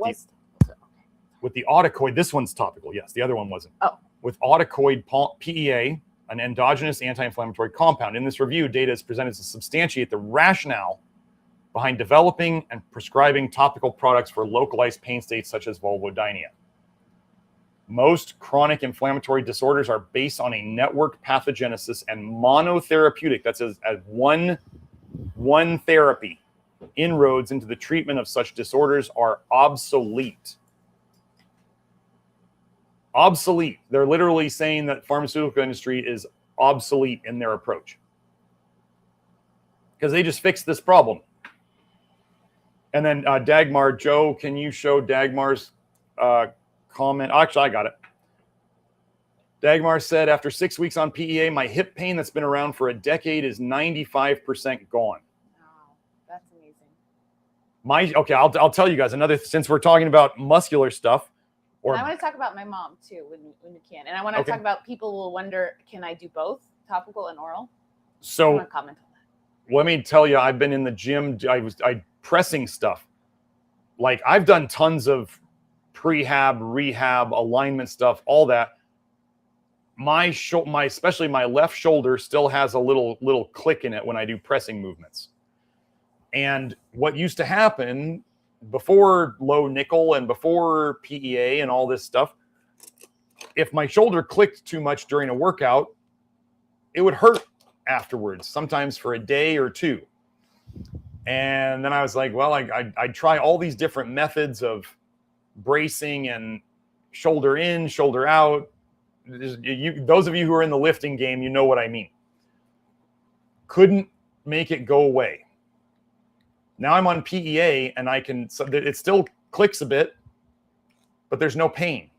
with the autocoid. This one's topical, yes. The other one wasn't. Oh. With autocoid PEA, an endogenous anti-inflammatory compound. In this review, data is presented to substantiate the rationale behind developing and prescribing topical products for localized pain states such as vulvodynia. Most chronic inflammatory disorders are based on a network pathogenesis, and monotherapeutic, that's as one therapy, inroads into the treatment of such disorders are obsolete. Obsolete. They're literally saying that pharmaceutical industry is obsolete in their approach because they just fixed this problem. And then Dagmar, Joe, can you show Dagmar's comment? Actually, I got it. Dagmar said, after 6 weeks on PEA, my hip pain that's been around for a decade is 95% gone. Wow, that's amazing. Okay, I'll tell you guys another, since we're talking about muscular stuff. And I want to talk about my mom too when you can. And I want to talk about, people will wonder, can I do both topical and oral? So I want to comment on that. Let me tell you, I've been in the gym. I pressing stuff. Like I've done tons of prehab, rehab, alignment stuff, all that. Especially my left shoulder still has a little click in it when I do pressing movements. And what used to happen before low nickel and before PEA and all this stuff, if my shoulder clicked too much during a workout, it would hurt afterwards, sometimes for a day or two. And then I was like, well, I'd try all these different methods of bracing and shoulder in, shoulder out. Those of you who are in the lifting game, you know what I mean. Couldn't make it go away. Now I'm on PEA and it still clicks a bit, but there's no pain.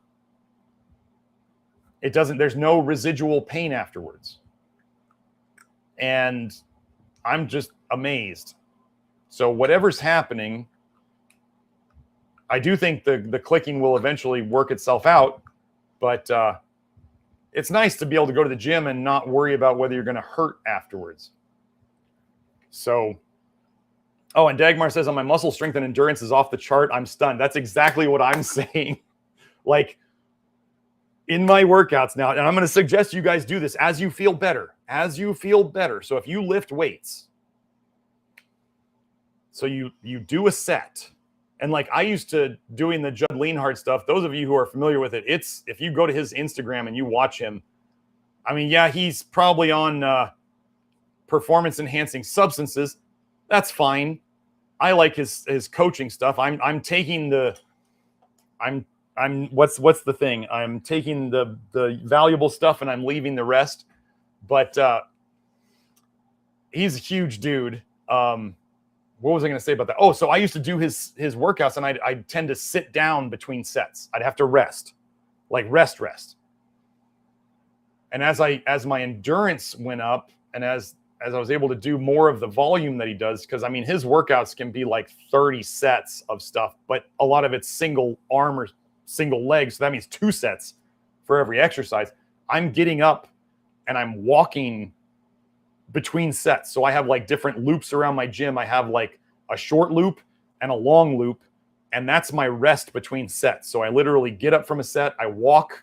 There's no residual pain afterwards. And I'm just amazed. So whatever's happening, I do think the clicking will eventually work itself out, but it's nice to be able to go to the gym and not worry about whether you're going to hurt afterwards. So, oh, and Dagmar says, on my muscle strength and endurance is off the chart. I'm stunned. That's exactly what I'm saying. Like in my workouts now, and I'm going to suggest you guys do this as you feel better, So if you lift weights, so you do a set. And like I used to doing the Judd Leanhard stuff, those of you who are familiar with it, it's, if you go to his Instagram and you watch him, I mean, yeah, he's probably on performance enhancing substances. That's fine. I like his coaching stuff. I'm taking what's the thing? I'm taking the valuable stuff and I'm leaving the rest. But he's a huge dude. What was I going to say about that? Oh, so I used to do his workouts and I'd tend to sit down between sets. I'd have to rest, like rest. And as my endurance went up and as I was able to do more of the volume that he does, because I mean, his workouts can be like 30 sets of stuff, but a lot of it's single arm or single leg. So that means 2 sets for every exercise. I'm getting up and I'm walking between sets. So I have like different loops around my gym. I have like a short loop and a long loop, and that's my rest between sets. So I literally get up from a set, I walk,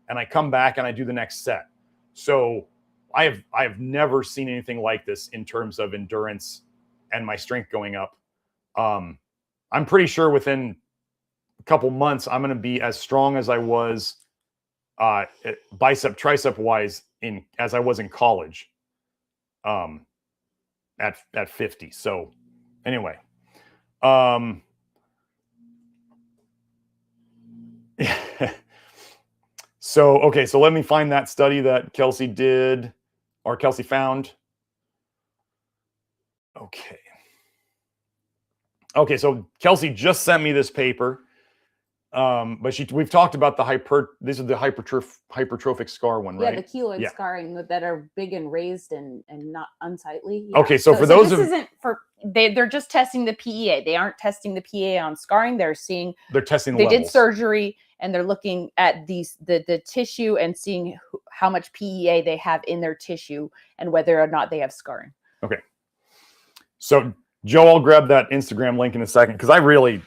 and I come back and I do the next set. So I have never seen anything like this in terms of endurance and my strength going up. I'm pretty sure within a couple months I'm going to be as strong as I was bicep tricep wise as I was in college at 50. So anyway, so okay, so let me find that study that Kelsey did, or Kelsey found. Okay, so Kelsey just sent me this paper. But we've talked about this is the hypertrophic scar one, right? Yeah, the keloid scarring that are big and raised and not unsightly. Yeah. Okay, so for those this isn't for they're just testing the PEA. They aren't testing the PEA on scarring. They're testing the levels. Did surgery and they're looking at the tissue and seeing how much PEA they have in their tissue and whether or not they have scarring. Okay. So Joe, I'll grab that Instagram link in a second because I really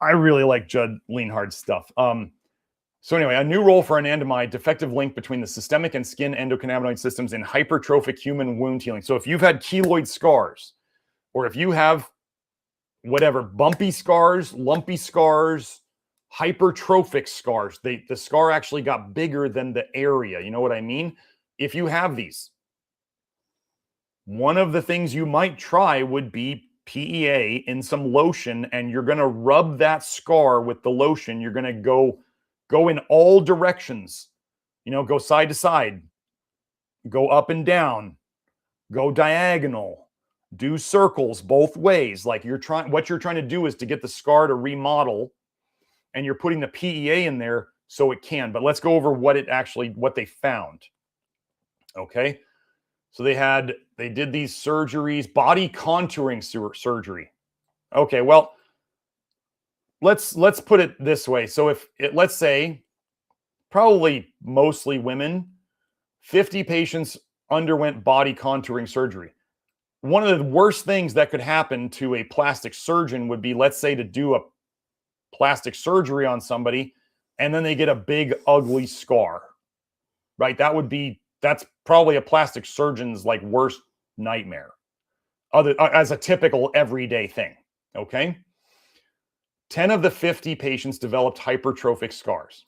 like Judd Leanhard's stuff. So anyway, a new role for anandamide, defective link between the systemic and skin endocannabinoid systems in hypertrophic human wound healing. So if you've had keloid scars, or if you have whatever, bumpy scars, lumpy scars, hypertrophic scars, the scar actually got bigger than the area. You know what I mean? If you have these, one of the things you might try would be PEA in some lotion, and you're going to rub that scar with the lotion. You're going to go in all directions, go side to side, go up and down, go diagonal, do circles both ways. Like what you're trying to do is to get the scar to remodel, and you're putting the PEA in there so it can. But let's go over what they found. Okay. So they did these surgeries, body contouring surgery. Okay, well, let's put it this way. So let's say probably mostly women, 50 patients underwent body contouring surgery. One of the worst things that could happen to a plastic surgeon would be, let's say, to do a plastic surgery on somebody and then they get a big ugly scar, right? That's probably a plastic surgeon's like worst nightmare, as a typical everyday thing. Okay. 10 of the 50 patients developed hypertrophic scars.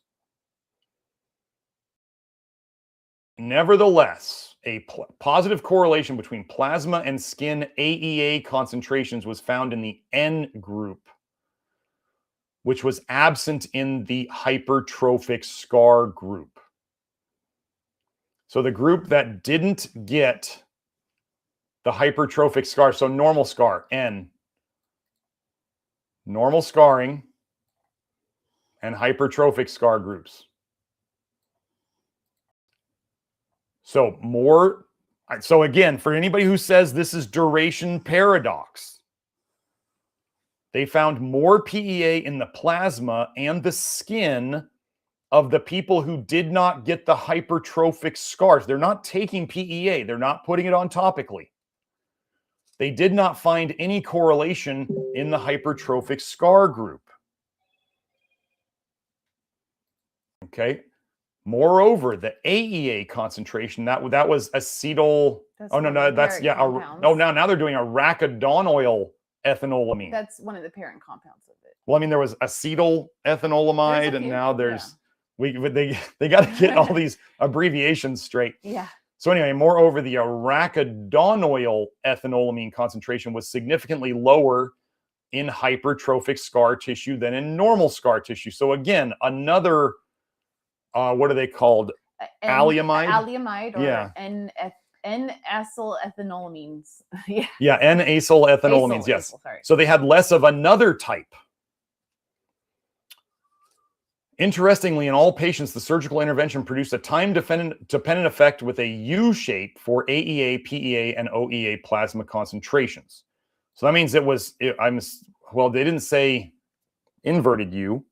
Nevertheless, a positive correlation between plasma and skin AEA concentrations was found in the N group, which was absent in the hypertrophic scar group. So the group that didn't get the hypertrophic scar, so normal scar, N, normal scarring, and hypertrophic scar groups. So again, for anybody who says this is duration paradox, they found more PEA in the plasma and the skin of the people who did not get the hypertrophic scars. They're not taking PEA. They're not putting it on topically. They did not find any correlation in the hypertrophic scar group. Okay. Moreover, the AEA concentration, that was acetyl. Now they're doing arachidonyl ethanolamine. That's one of the parent compounds of it. Well, I mean, there was acetyl ethanolamide, and now there's they got to get all these abbreviations straight. Yeah. So anyway, moreover, the arachidonyl ethanolamine concentration was significantly lower in hypertrophic scar tissue than in normal scar tissue. So again, another what are they called? Alliamide? Alliamide or N-acyl ethanolamines. Yeah, N-acyl ethanolamines, yes. So they had less of another type. Interestingly, in all patients, the surgical intervention produced a time-dependent effect with a U shape for AEA, PEA, and OEA plasma concentrations. So that means they didn't say inverted U.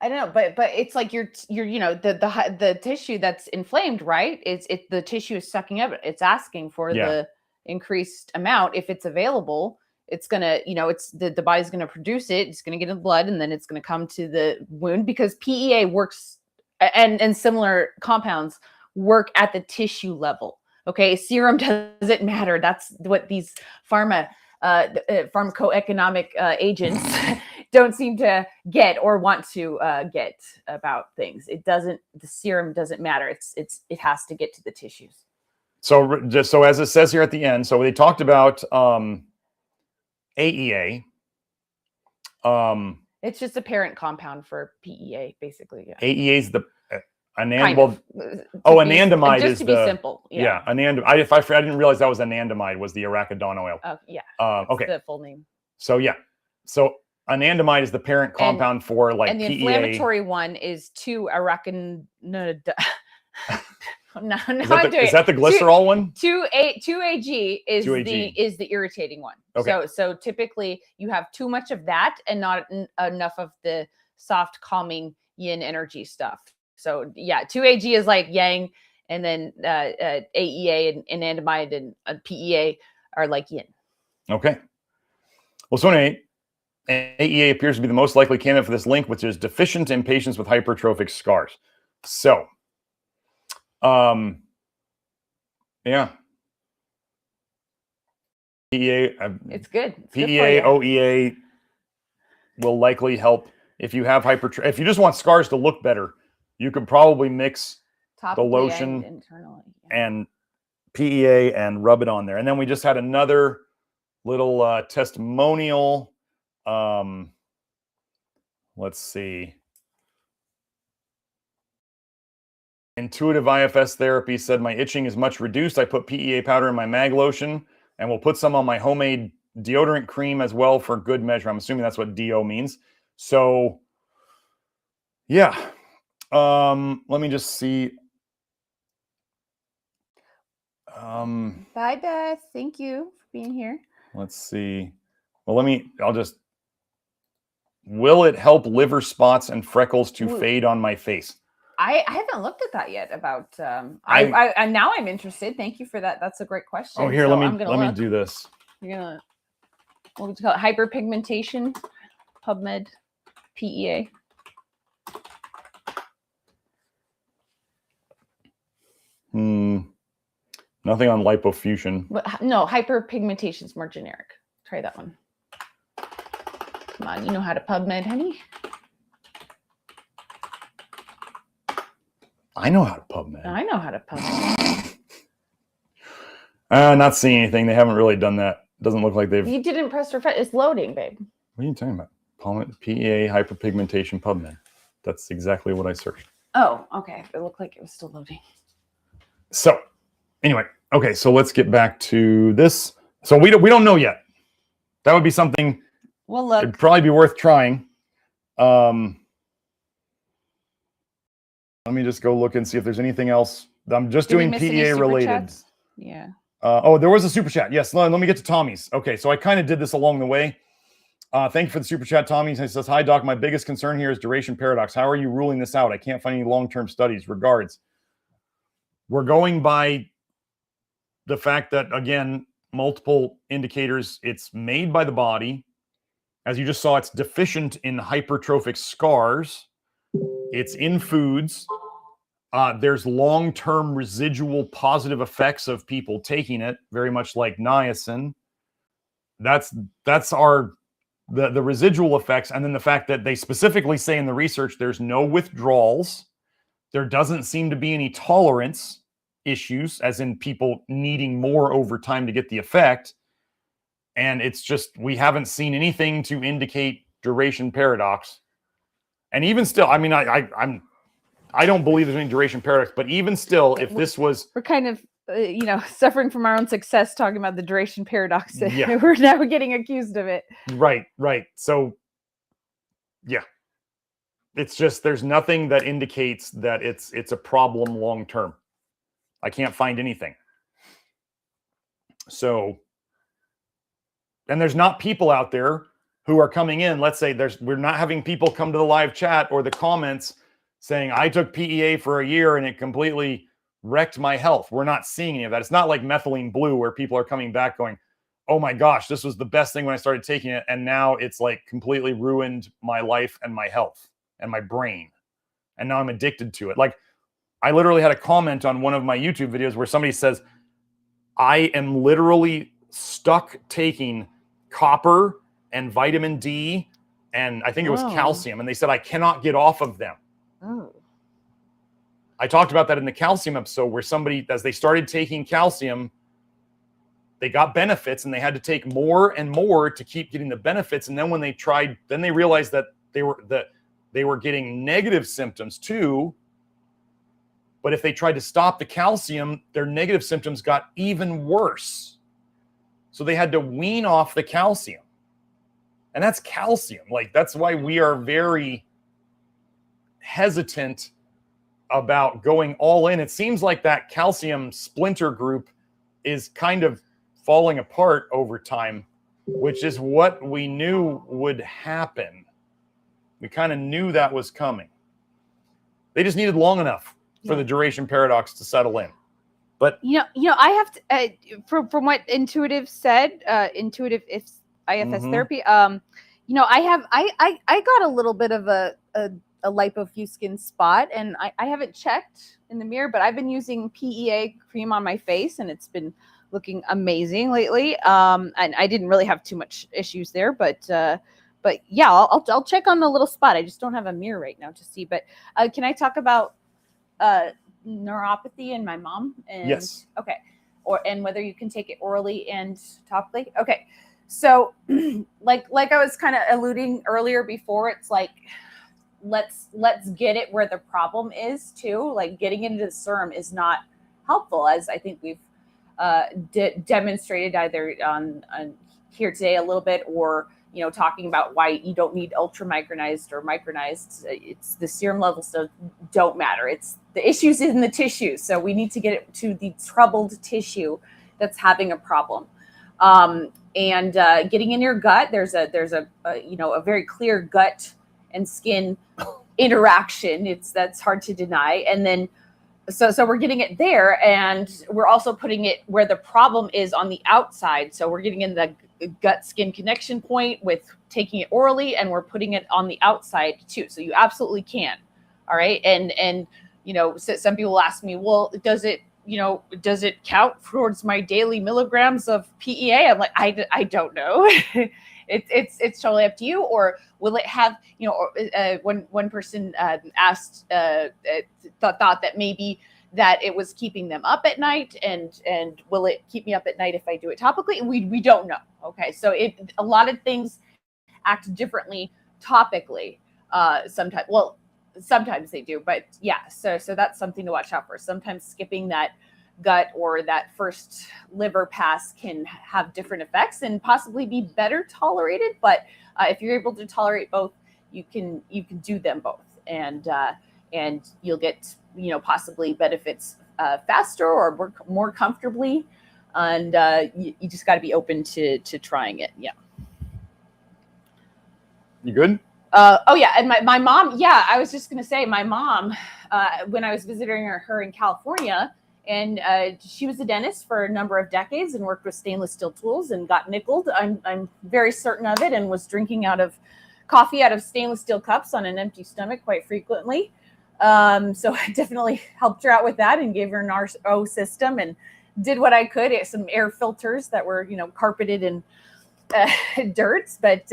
I don't know, but it's like you're the tissue that's inflamed, right? It's the tissue is sucking up. It's asking for the increased amount. If it's available, it's gonna, it's the body's gonna produce it. It's gonna get in the blood, and then it's gonna come to the wound, because PEA works, and similar compounds work at the tissue level. Okay, serum doesn't matter. That's what these pharmacoeconomic agents don't seem to get or want to get about things. The serum doesn't matter. It has to get to the tissues. So just so as it says here at the end, so they talked about AEA. It's just a parent compound for PEA, basically. Yeah. AEA is the anandamide is to be simple. Yeah, anandamide. I didn't realize that was anandamide, was the arachidon oil. Yeah. Okay. The full name. So yeah. So anandamide is the parent compound for like and the PEA. Inflammatory one is 2-arachidon. No, is that the glycerol one? 2-AG is 2-AG. is the irritating one. Okay. So typically you have too much of that and not enough of the soft, calming yin energy stuff. So yeah, 2-AG is like yang, and then AEA and anandamide and PEA are like yin. Okay. Well, so anyway, AEA appears to be the most likely candidate for this link, which is deficient in patients with hypertrophic scars. So, yeah. PEA. It's good. It's PEA, OEA will likely help if you have if you just want scars to look better. You could probably mix the lotion internally, and PEA and rub it on there. And then we just had another little testimonial. Let's see. Intuitive IFS therapy said my itching is much reduced. I put PEA powder in my mag lotion, and we'll put some on my homemade deodorant cream as well for good measure. I'm assuming that's what DO means. So, yeah. Let me just see. Bye, Beth. Thank you for being here. Let's see. Well, will it help liver spots and freckles to fade on my face? I haven't looked at that yet about, I now I'm interested. Thank you for that. That's a great question. Oh, here, let me do this. You're gonna, what would you call it? Hyperpigmentation, PubMed, PEA. Nothing on lipofusion. But no, hyperpigmentation is more generic. Try that one. Come on, you know how to PubMed, honey. I know how to PubMed. I know how to PubMed. Not seeing anything. They haven't really done that. Doesn't look like they've. You didn't press refresh. It's loading, babe. What are you talking about? PEA hyperpigmentation PubMed. That's exactly what I searched. Oh, okay. It looked like it was still loading. So, anyway, okay. So let's get back to this. So we don't know yet. That would be something. Well, look. It'd probably be worth trying. Let me just go look and see if there's anything else. I'm just doing PEA related. Chats? Yeah. Oh, there was a super chat. Yes, let me get to Tommy's. Okay, so I kind of did this along the way. Thank you for the super chat, Tommy. He says, "Hi, Doc. My biggest concern here is duration paradox. How are you ruling this out? I can't find any long-term studies. Regards." We're going by the fact that, again, multiple indicators. It's made by the body. As you just saw, it's deficient in hypertrophic scars. It's in foods. There's long-term residual positive effects of people taking it, very much like niacin. That's the residual effects. And then the fact that they specifically say in the research there's no withdrawals. There doesn't seem to be any tolerance issues, as in people needing more over time to get the effect. And it's just, we haven't seen anything to indicate duration paradox. And even still, I mean, I don't believe there's any duration paradox, but even still, if this was... We're kind of, suffering from our own success talking about the duration paradox. Yeah. We're now getting accused of it. Right. So, yeah. It's just, there's nothing that indicates that it's a problem long term. I can't find anything. So, and there's not people out there who are coming in. Let's say we're not having people come to the live chat or the comments saying, I took PEA for a year and it completely wrecked my health. We're not seeing any of that. It's not like methylene blue where people are coming back going, oh my gosh, this was the best thing when I started taking it. And now it's like completely ruined my life and my health and my brain. And now I'm addicted to it. Like, I literally had a comment on one of my YouTube videos where somebody says, I am literally stuck taking copper and vitamin D, and I think it was calcium. And they said, I cannot get off of them. Oh. I talked about that in the calcium episode where somebody, as they started taking calcium, they got benefits and they had to take more and more to keep getting the benefits. And then when they tried, then they realized that they were getting negative symptoms too. But if they tried to stop the calcium, their negative symptoms got even worse. So they had to wean off the calcium. And that's calcium. Like, that's why we are very hesitant about going all in. It seems like that calcium splinter group is kind of falling apart over time, which is what we knew would happen. We kind of knew that was coming. They just needed long enough for the duration paradox to settle in. But I have to from what Intuitive said, Intuitive IFS therapy. I got a little bit of a lipofuscin spot, and I haven't checked in the mirror, but I've been using PEA cream on my face, and it's been looking amazing lately. And I didn't really have too much issues there, but yeah, I'll check on the little spot. I just don't have a mirror right now to see. But can I talk about neuropathy in my mom? And, yes. Okay. And whether you can take it orally and topically. Okay. So like I was kind of alluding earlier before, it's like, let's get it where the problem is too. Like, getting into the serum is not helpful, as I think we've demonstrated either on here today a little bit, or talking about why you don't need ultramicronized or micronized. It's the serum levels don't matter. It's the issues in the tissue. So we need to get it to the troubled tissue that's having a problem. And getting in your gut, there's a very clear gut and skin interaction. That's hard to deny. And then so we're getting it there, and we're also putting it where the problem is on the outside. So we're getting in the gut skin connection point with taking it orally, and we're putting it on the outside too. So you absolutely can. All right. And so some people ask me, well, does it count towards my daily milligrams of PEA? I'm like, I don't know. It's totally up to you. Or will it have, one person asked, thought that maybe that it was keeping them up at night, and will it keep me up at night if I do it topically? We don't know. Okay. So a lot of things act differently topically. Sometimes they do, but yeah. So that's something to watch out for. Sometimes skipping that gut or that first liver pass can have different effects and possibly be better tolerated. But if you're able to tolerate both, you can do them both, and you'll get possibly benefits faster or more comfortably, and you just got to be open to trying it. Yeah. You good? Oh yeah, and my mom. Yeah, I was just gonna say, my mom, when I was visiting her in California, and she was a dentist for a number of decades and worked with stainless steel tools and got nickeled. I'm very certain of it, and was drinking coffee out of stainless steel cups on an empty stomach quite frequently. So I definitely helped her out with that and gave her an RO system and did what I could. Some air filters that were carpeted in dirts, but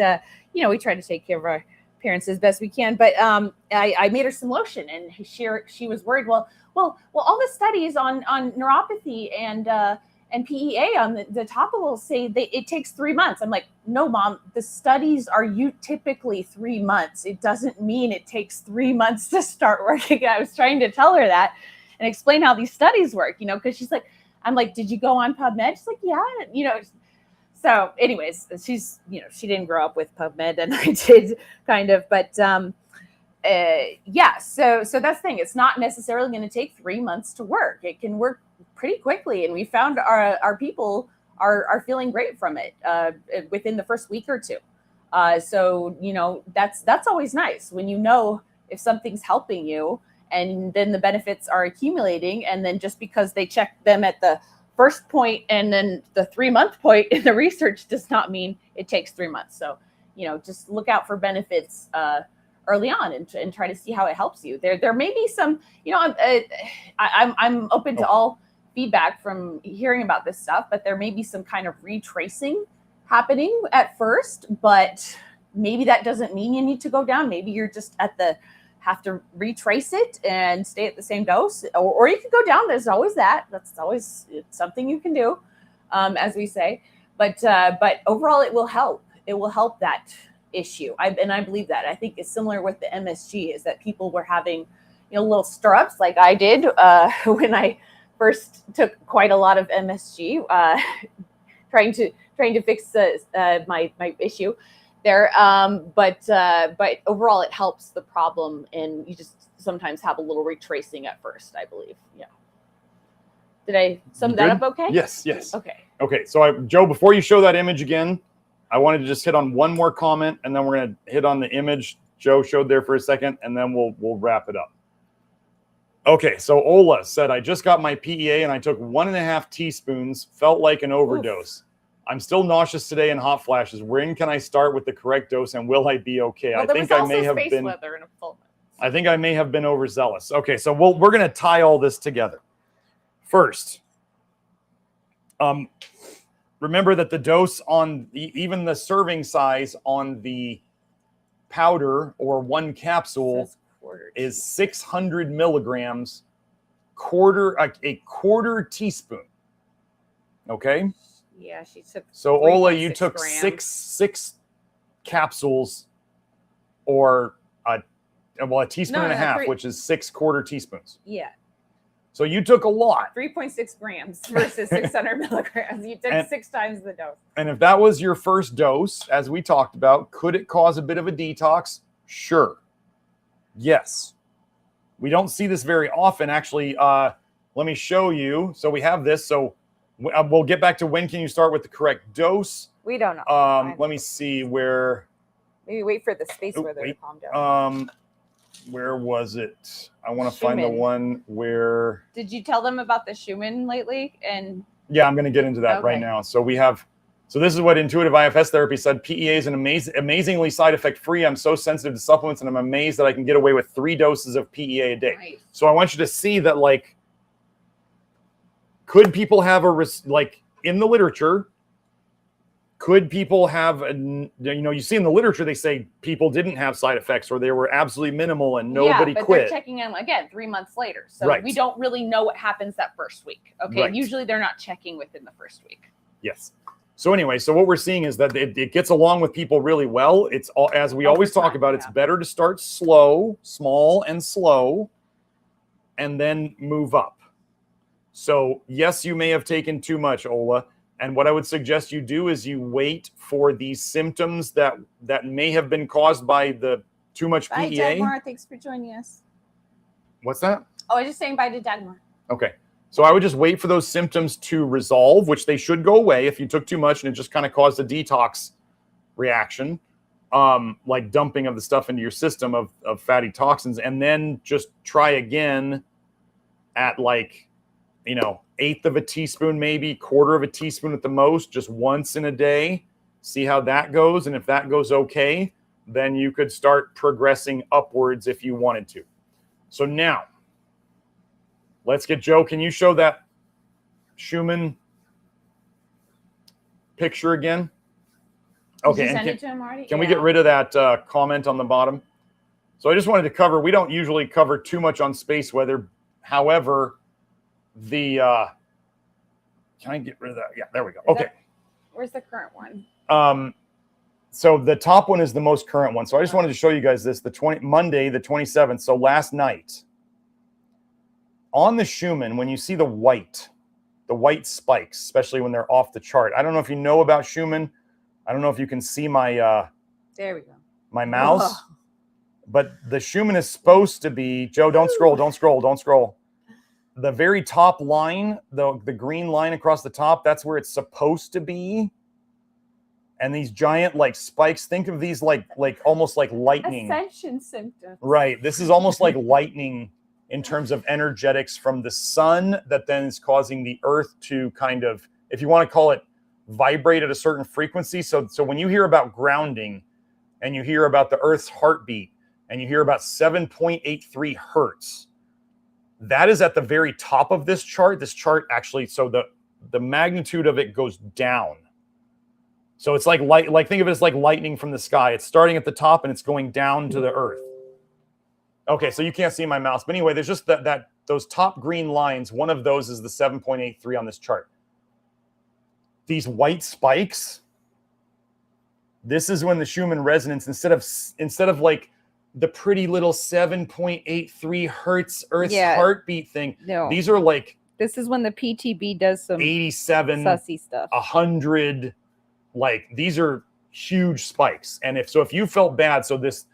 we tried to take care of our parents as best we can. But I made her some lotion, and she was worried. Well, all the studies on neuropathy and PEA on the topical say it takes 3 months. I'm like, no, Mom, the studies are typically 3 months. It doesn't mean it takes 3 months to start working. I was trying to tell her that and explain how these studies work, because she's like, I'm like, did you go on PubMed? She's like, yeah, So anyways, she's, she didn't grow up with PubMed, and I did kind of, but yeah. So that's the thing. It's not necessarily going to take 3 months to work. It can work pretty quickly. And we found our people are feeling great from it within the first week or two. So, you know, that's always nice when you know if something's helping you, and then the benefits are accumulating. And then just because they check them at the first point and then the 3-month point in the research does not mean it takes 3 months. So, you know, just look out for benefits early on and try to see how it helps you. There may be some, you know, I'm open to all feedback from hearing about this stuff, but there may be some kind of retracing happening at first, but maybe that doesn't mean you need to go down. Maybe you're just have to retrace it and stay at the same dose, or you can go down. There's always that. That's always something you can do, as we say. But overall, it will help. It will help that issue. I believe that. I think it's similar with the MSG, is that people were having, you know, little stirrups like I did when I first took quite a lot of MSG, trying to fix my issue there. But overall, it helps the problem, and you just sometimes have a little retracing at first, I believe. Yeah. Did I sum that up okay? Yes. Okay. So Joe, before you show that image again, I wanted to just hit on one more comment, and then we're going to hit on the image Joe showed there for a second, and then we'll wrap it up. Okay, so Ola said, I just got my PEA and I took 1.5 teaspoons, felt like an overdose. Oof. I'm still nauseous today and hot flashes. When can I start with the correct dose, and will I be okay? Well, I think I may have been. I think I may have been overzealous. Okay, so we're going to tie all this together. First, remember that the dose on even the serving size on the powder or one capsule is 600 milligrams, a quarter teaspoon. Okay. Yeah, she took. So Ola, you took six capsules, or a teaspoon and a half, which is 6 quarter teaspoons. Yeah. So you took a lot. 3.6 grams versus 600 milligrams. You took 6 times the dose. And if that was your first dose, as we talked about, could it cause a bit of a detox? Sure. Yes. We don't see this very often. Actually, let me show you. So we have this. So we'll get back to when can you start with the correct dose. We don't know. Let me see where. Maybe wait for the space weather to calm down. Where was it? I want to find the one where. Did you tell them about the Schumann lately? And yeah, I'm going to get into that right now. So we have. So this is what Intuitive IFS Therapy said. PEA is an amazingly side effect free. I'm so sensitive to supplements, and I'm amazed that I can get away with 3 doses of PEA a day. Right. So I want you to see that, like, could people have in the literature, could people have, you see in the literature, they say people didn't have side effects, or they were absolutely minimal and nobody but quit. They're checking in again 3 months later. So we don't really know what happens that first week. Okay. Right. Usually they're not checking within the first week. Yes. So anyway, so what we're seeing is that it gets along with people really well. It's all, as we always talk about, it's better to start slow, small and slow, and then move up. So yes, you may have taken too much, Ola. And what I would suggest you do is you wait for these symptoms that may have been caused by the too much PEA. Bye, Dagmar. Thanks for joining us. What's that? Oh, I was just saying bye to Dagmar. Okay. So I would just wait for those symptoms to resolve, which they should go away if you took too much and it just kind of caused a detox reaction, like dumping of the stuff into your system of fatty toxins, and then just try again at 1/8 of a teaspoon, maybe 1/4 of a teaspoon at the most, just once in a day. See how that goes. And if that goes okay, then you could start progressing upwards if you wanted to. So now, let's get Joe. Can you show that Schumann picture again? Okay. Did you send it to him already? Can we get rid of that comment on the bottom? So I just wanted to cover, we don't usually cover too much on space weather. However, can I get rid of that? Yeah, there we go. Okay. Where's the current one? So the top one is the most current one. So I just wanted to show you guys this, Monday, the 27th. So last night on the Schumann, when you see the white spikes, especially when they're off the chart. I don't know if you know about Schumann. I don't know if you can see my, there we go. My mouse, but the Schumann is supposed to be, Joe, don't scroll. The very top line, the green line across the top, that's where it's supposed to be. and these giant like spikes. Think of these like almost like lightning. Ascension symptoms. Right. This is almost like lightning in terms of energetics from the sun that then is causing the earth to kind of, if you want to call it, vibrate at a certain frequency. So when you hear about grounding and you hear about the earth's heartbeat and you hear about 7.83 hertz, that is at the very top of this chart. This chart actually, so the magnitude of it goes down. So it's like light, like think of it as like lightning from the sky. It's starting at the top and it's going down to the earth. Okay, so you can't see my mouse, but anyway, there's just that those top green lines. One of those is the 7.83 on this chart. These white spikes. This is when the Schumann resonance, instead of like the pretty little 7.83 hertz Earth's heartbeat thing. No, these are like. This is when the PTB does some 87, sussy stuff. 100. Like these are huge spikes. And if you felt bad, so this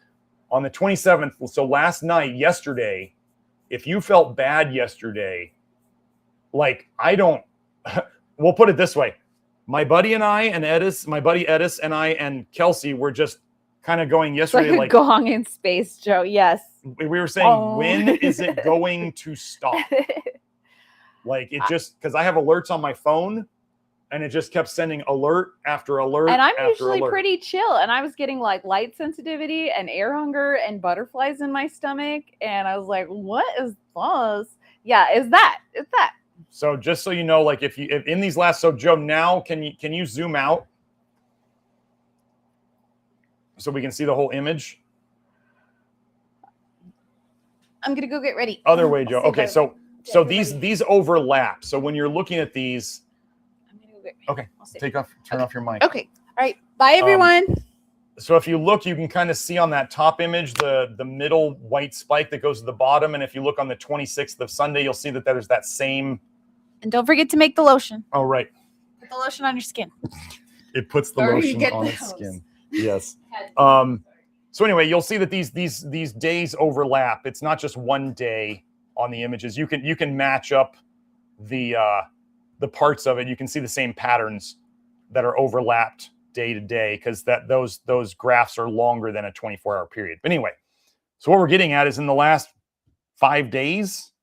on the 27th, so last night, yesterday, if you felt bad yesterday, like we'll put it this way. My buddy and I and Edis, my buddy Edis and I and Kelsey were just kind of going yesterday. It's like a gong in space, Joe. Yes. We were saying, when is it going to stop? Like it just, because I have alerts on my phone. And it just kept sending alert after alert. And I'm usually pretty chill. And I was getting like light sensitivity and air hunger and butterflies in my stomach. And I was like, what is this? Yeah, it's that. So just so you know, like if in these last, so Joe, now can you zoom out so we can see the whole image? I'm gonna go get ready. Other way, Joe. Okay, so these overlap. So when you're looking at these. Okay, turn off your mic. Okay, all right. Bye, everyone. So if you look, you can kind of see on that top image the middle white spike that goes to the bottom. And if you look on the 26th of Sunday, you'll see that there's that same. And don't forget to make the lotion. Oh, right. Put the lotion on your skin. It puts the lotion on its skin. Yes. So anyway, you'll see that these days overlap. It's not just one day on the images. You can match up the parts of it. You can see the same patterns that are overlapped day to day because those graphs are longer than a 24-hour period. But anyway, so what we're getting at is in the last 5 days,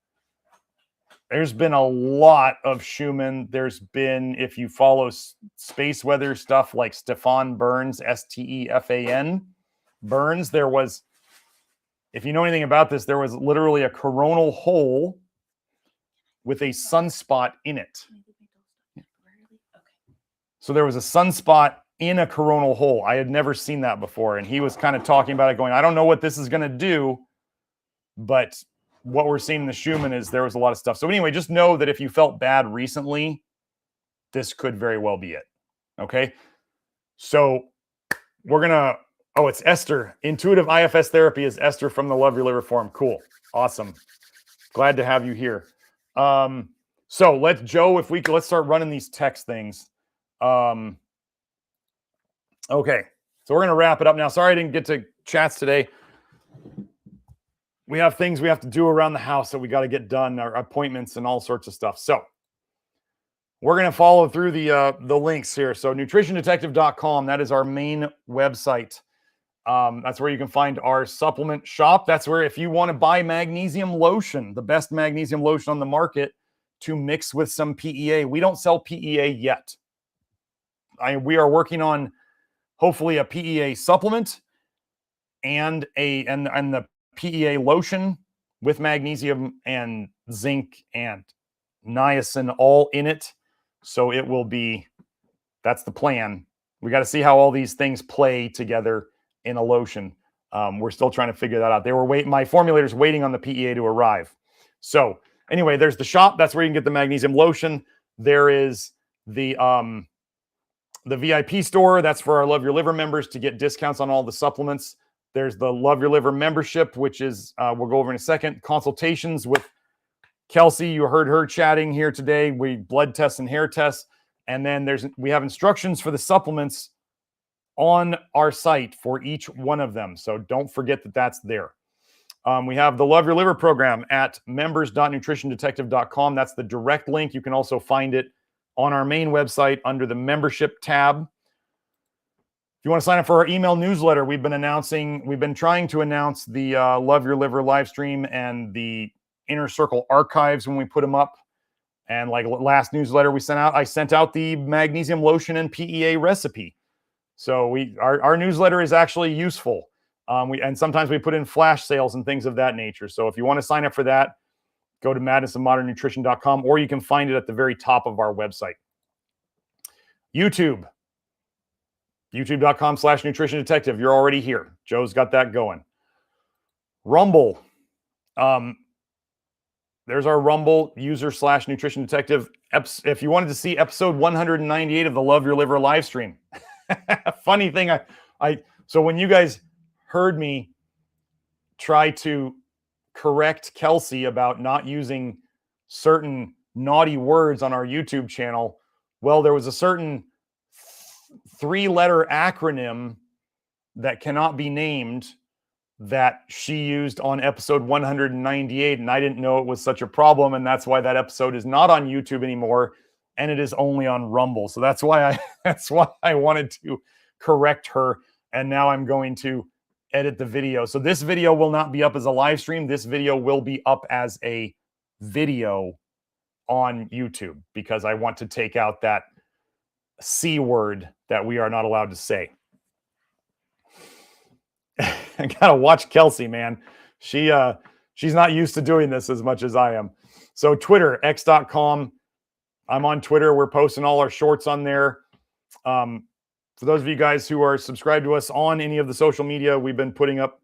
there's been a lot of Schumann. There's been, if you follow space weather stuff like Stefan Burns, Stefan Burns, there was, if you know anything about this, there was literally a coronal hole with a sunspot in it. So there was a sunspot in a coronal hole. I had never seen that before. And he was kind of talking about it going, I don't know what this is going to do, but what we're seeing in the Schumann is there was a lot of stuff. So anyway, just know that if you felt bad recently, this could very well be it. Okay. So we're going to, it's Esther. Intuitive IFS Therapy is Esther from the Love Your Liver Forum. Cool. Awesome. Glad to have you here. So let's start running these text things. Okay, so we're going to wrap it up now. Sorry I didn't get to chats today. We have things we have to do around the house that we got to get done, our appointments and all sorts of stuff. So we're going to follow through the links here. So nutritiondetective.com, that is our main website. That's where you can find our supplement shop. That's where if you want to buy magnesium lotion, the best magnesium lotion on the market to mix with some PEA. We don't sell PEA yet. We are working on hopefully a PEA supplement and the PEA lotion with magnesium and zinc and niacin all in it. So it will be, that's the plan. We got to see how all these things play together in a lotion. We're still trying to figure that out. My formulator's waiting on the PEA to arrive. So anyway, there's the shop. That's where you can get the magnesium lotion. There is the VIP store. That's for our Love Your Liver members to get discounts on all the supplements. There's the Love Your Liver membership, which is, we'll go over in a second, consultations with Kelsey. You heard her chatting here today. We blood tests and hair tests. And then we have instructions for the supplements on our site for each one of them. So don't forget that that's there. We have the Love Your Liver program at members.nutritiondetective.com. That's the direct link. You can also find it on our main website under the membership tab. If you want to sign up for our email newsletter, we've been trying to announce the Love Your Liver live stream and the Inner Circle archives when we put them up. And like last newsletter we sent out, I sent out the magnesium lotion and PEA recipe. So our newsletter is actually useful. And sometimes we put in flash sales and things of that nature. So if you want to sign up for that, go to madnessofmodernnutrition.com, or you can find it at the very top of our website. YouTube. YouTube.com/Nutrition Detective. You're already here. Joe's got that going. Rumble. There's our Rumble user/Nutrition Detective. If you wanted to see episode 198 of the Love Your Liver live stream. Funny thing, so when you guys heard me try to correct Kelsey about not using certain naughty words on our YouTube channel, well, there was a certain 3-letter acronym that cannot be named that she used on episode 198, and I didn't know it was such a problem, and that's why that episode is not on YouTube anymore, and it is only on Rumble. So that's why I wanted to correct her, and now I'm going to edit the video. So this video will not be up as a live stream. This video will be up as a video on YouTube because I want to take out that C word that we are not allowed to say. I gotta watch Kelsey, man. She's not used to doing this as much as I am. So Twitter, x.com. I'm on Twitter. We're posting all our shorts on there. For those of you guys who are subscribed to us on any of the social media, we've been putting up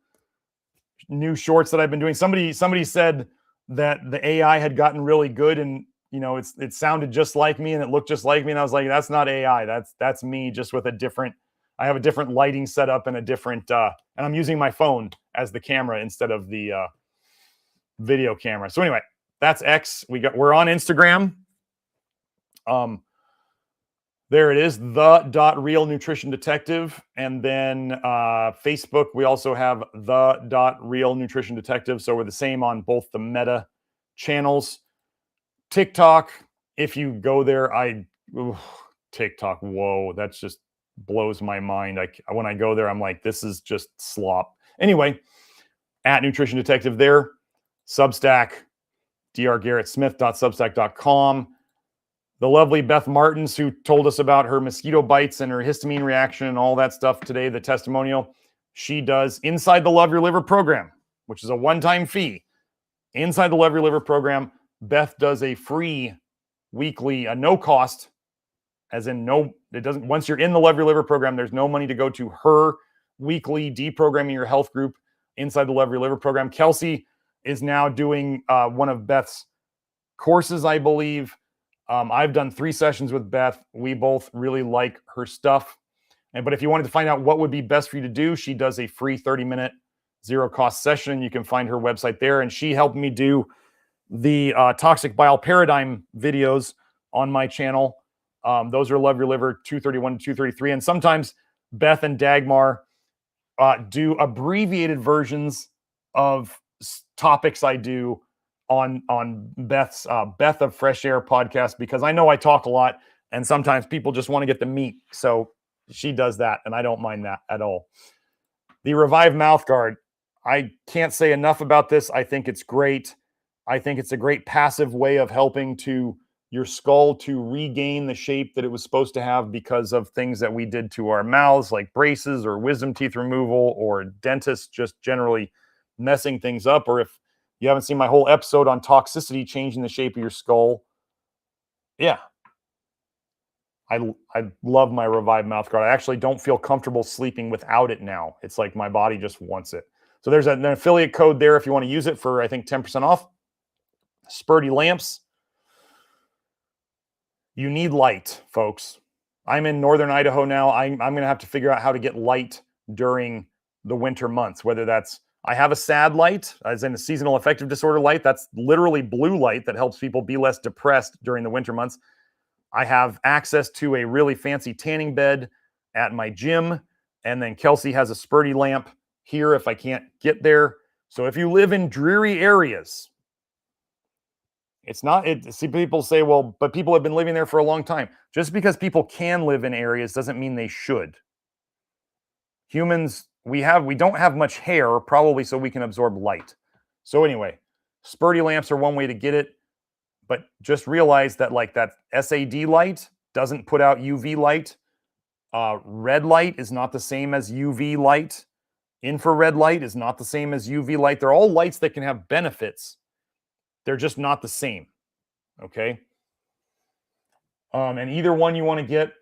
new shorts that I've been doing. Somebody said that the AI had gotten really good, and it sounded just like me and it looked just like me. And I was like, that's not AI. That's me, just with I have a different lighting setup and a different, and I'm using my phone as the camera instead of the video camera. So anyway, that's X. We're on Instagram. There it is, the.real nutrition detective. And then Facebook, we also have the.real nutrition detective. So we're the same on both the Meta channels. TikTok, if you go there, TikTok, whoa, that's just blows my mind. When I go there, I'm like, this is just slop. Anyway, at Nutrition Detective there. Substack, drgarrettsmith.substack.com. The lovely Beth Martens, who told us about her mosquito bites and her histamine reaction and all that stuff today, the testimonial, she does inside the Love Your Liver program, which is a one-time fee. Inside the Love Your Liver program, Beth does a free weekly, a no cost, as in once you're in the Love Your Liver program, there's no money to go to her weekly Deprogramming Your Health group inside the Love Your Liver program. Kelsey is now doing one of Beth's courses, I believe. I've done 3 sessions with Beth. We both really like her stuff. But if you wanted to find out what would be best for you to do, she does a free 30-minute zero-cost session. You can find her website there. And she helped me do the toxic bile paradigm videos on my channel. Those are Love Your Liver 231 to 233. And sometimes Beth and Dagmar do abbreviated versions of topics I do on Beth's Beth of Fresh Air podcast, because I know I talk a lot and sometimes people just want to get the meat. So she does that, and I don't mind that at all. The Reviv Mouthguard. I can't say enough about this. I think it's great. I think it's a great passive way of helping your skull to regain the shape that it was supposed to have because of things that we did to our mouths, like braces or wisdom teeth removal, or dentists just generally messing things up. Or if you haven't seen my whole episode on toxicity changing the shape of your skull, yeah, I love my Reviv Mouthguard. I actually don't feel comfortable sleeping without it now. It's like my body just wants it. So there's an affiliate code there if you want to use it for, I think, 10% off. Sperti Lamps. You need light, folks. I'm in northern Idaho now. I'm going to have to figure out how to get light during the winter months, whether that's, I have a SAD light, as in a seasonal affective disorder light. That's literally blue light that helps people be less depressed during the winter months. I have access to a really fancy tanning bed at my gym. And then Kelsey has a Sperti lamp here if I can't get there. So if you live in dreary areas, see, people say, well, but people have been living there for a long time. Just because people can live in areas doesn't mean they should. Humans, we don't have much hair, probably so we can absorb light. So anyway, Sperti lamps are one way to get it, but just realize that like that SAD light doesn't put out UV light. Red light is not the same as UV light. Infrared light is not the same as UV light. They're all lights that can have benefits. They're just not the same. Okay. And either one you want to get,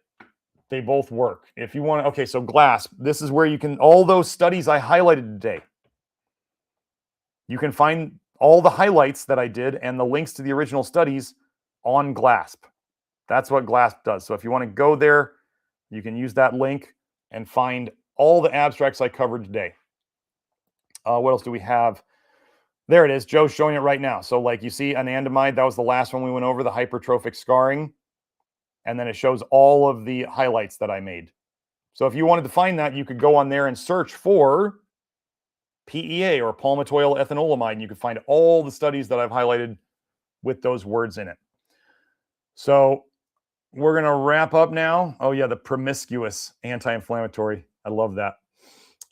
they both work. If you want to, okay, so glass, this is where you can, all those studies I highlighted today. You can find all the highlights that I did and the links to the original studies on GLASP. That's what GLASP does. So if you want to go there, you can use that link and find all the abstracts I covered today. What else do we have? There it is. Joe's showing it right now. So like you see anandamide, that was the last one we went over, the hypertrophic scarring. And then it shows all of the highlights that I made. So if you wanted to find that, you could go on there and search for PEA or palmitoyl ethanolamide, and you can find all the studies that I've highlighted with those words in it. So we're going to wrap up now. Oh yeah, the promiscuous anti-inflammatory. I love that.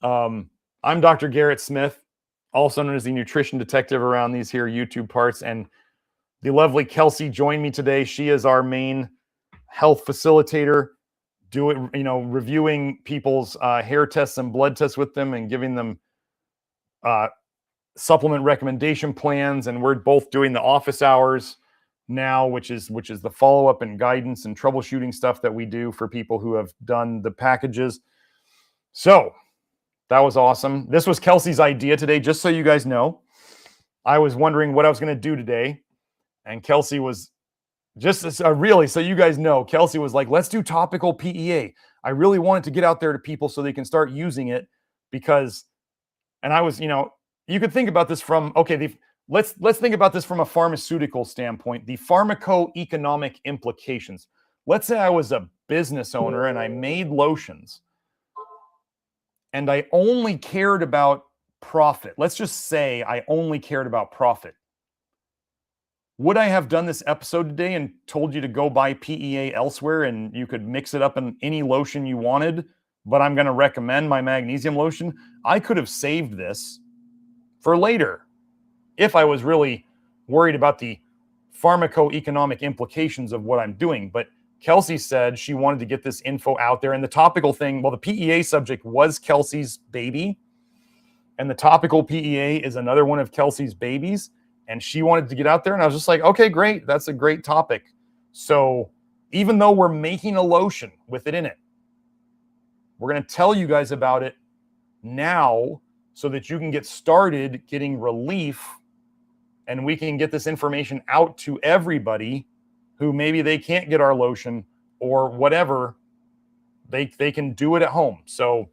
I'm Dr. Garrett Smith, also known as the nutrition detective around these here YouTube parts. And the lovely Kelsey joined me today. She is our main health facilitator, reviewing people's hair tests and blood tests with them and giving them supplement recommendation plans. And we're both doing the office hours now, which is the follow-up and guidance and troubleshooting stuff that we do for people who have done the packages. So that was awesome. This was Kelsey's idea today, just so you guys know. I was wondering what I was going to do today. And Kelsey was just really, so you guys know, Kelsey was like, let's do topical PEA. I really wanted to get out there to people so they can start using it because, and I was, you could think about this from, okay, let's think about this from a pharmaceutical standpoint, the pharmacoeconomic implications. Let's say I was a business owner and I made lotions and I only cared about profit. Let's just say I only cared about profit. Would I have done this episode today and told you to go buy PEA elsewhere and you could mix it up in any lotion you wanted, but I'm going to recommend my magnesium lotion? I could have saved this for later if I was really worried about the pharmacoeconomic implications of what I'm doing. But Kelsey said she wanted to get this info out there. And the topical thing, well, the PEA subject was Kelsey's baby. And the topical PEA is another one of Kelsey's babies. And she wanted to get out there. And I was just like, okay, great. That's a great topic. So even though we're making a lotion with it in it, we're going to tell you guys about it now so that you can get started getting relief and we can get this information out to everybody who maybe they can't get our lotion or whatever. They can do it at home. So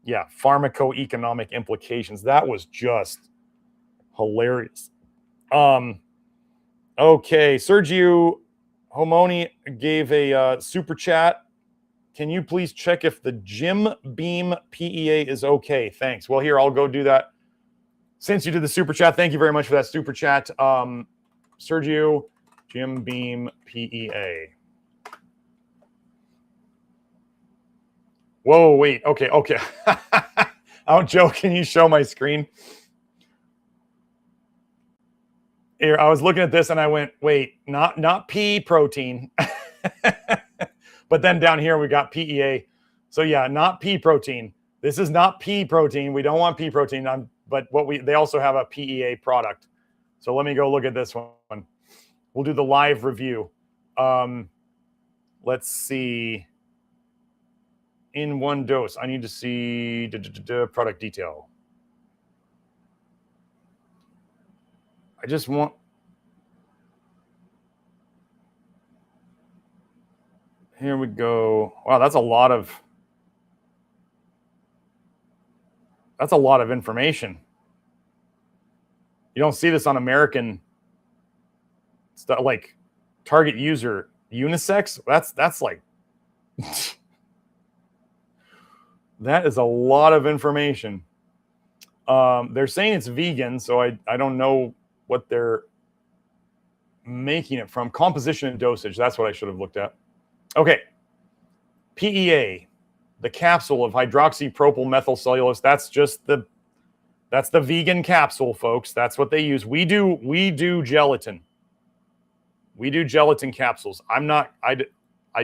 yeah, pharmacoeconomic implications. That was just hilarious. Okay, Sergio Homoni gave a super chat. Can you please check if the Jim Beam PEA is okay? Thanks. Well, here, I'll go do that. Since you did the super chat, thank you very much for that super chat. Sergio, Jim Beam PEA. Whoa, wait. Okay. Oh, Joe, can you show my screen? Here, I was looking at this and I went, wait, not pea protein. But then down here we got PEA. So yeah, not pea protein. This is not pea protein. We don't want pea protein. But they also have a PEA product. So let me go look at this one. We'll do the live review. Let's see. In one dose, I need to see product detail. I just want. Here we go. Wow, that's a lot of information. You don't see this on American stuff like target user unisex. That's like that is a lot of information. They're saying it's vegan, so I don't know what they're making it from. Composition and dosage. That's what I should have looked at. Okay. PEA. the capsule of hydroxypropyl methylcellulose. That's the vegan capsule, folks. That's what they use. We do gelatin. We do gelatin capsules. I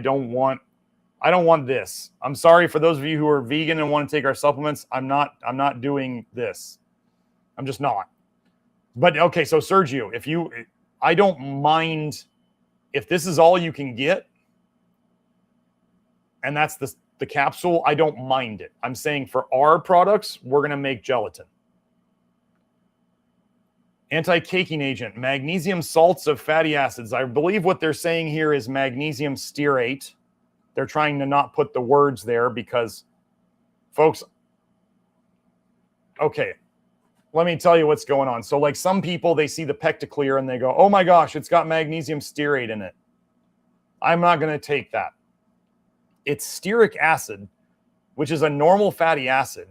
don't want this. I'm sorry for those of you who are vegan and want to take our supplements. I'm not doing this. I'm just not. But okay, so Sergio, I don't mind if this is all you can get, and that's the capsule, I don't mind it. I'm saying for our products, we're going to make gelatin. Anti-caking agent, magnesium salts of fatty acids. I believe what they're saying here is magnesium stearate. They're trying to not put the words there because, folks, okay, let me tell you what's going on. So like some people, they see the Pectaclear and they go, oh my gosh, it's got magnesium stearate in it. I'm not going to take that. It's stearic acid, which is a normal fatty acid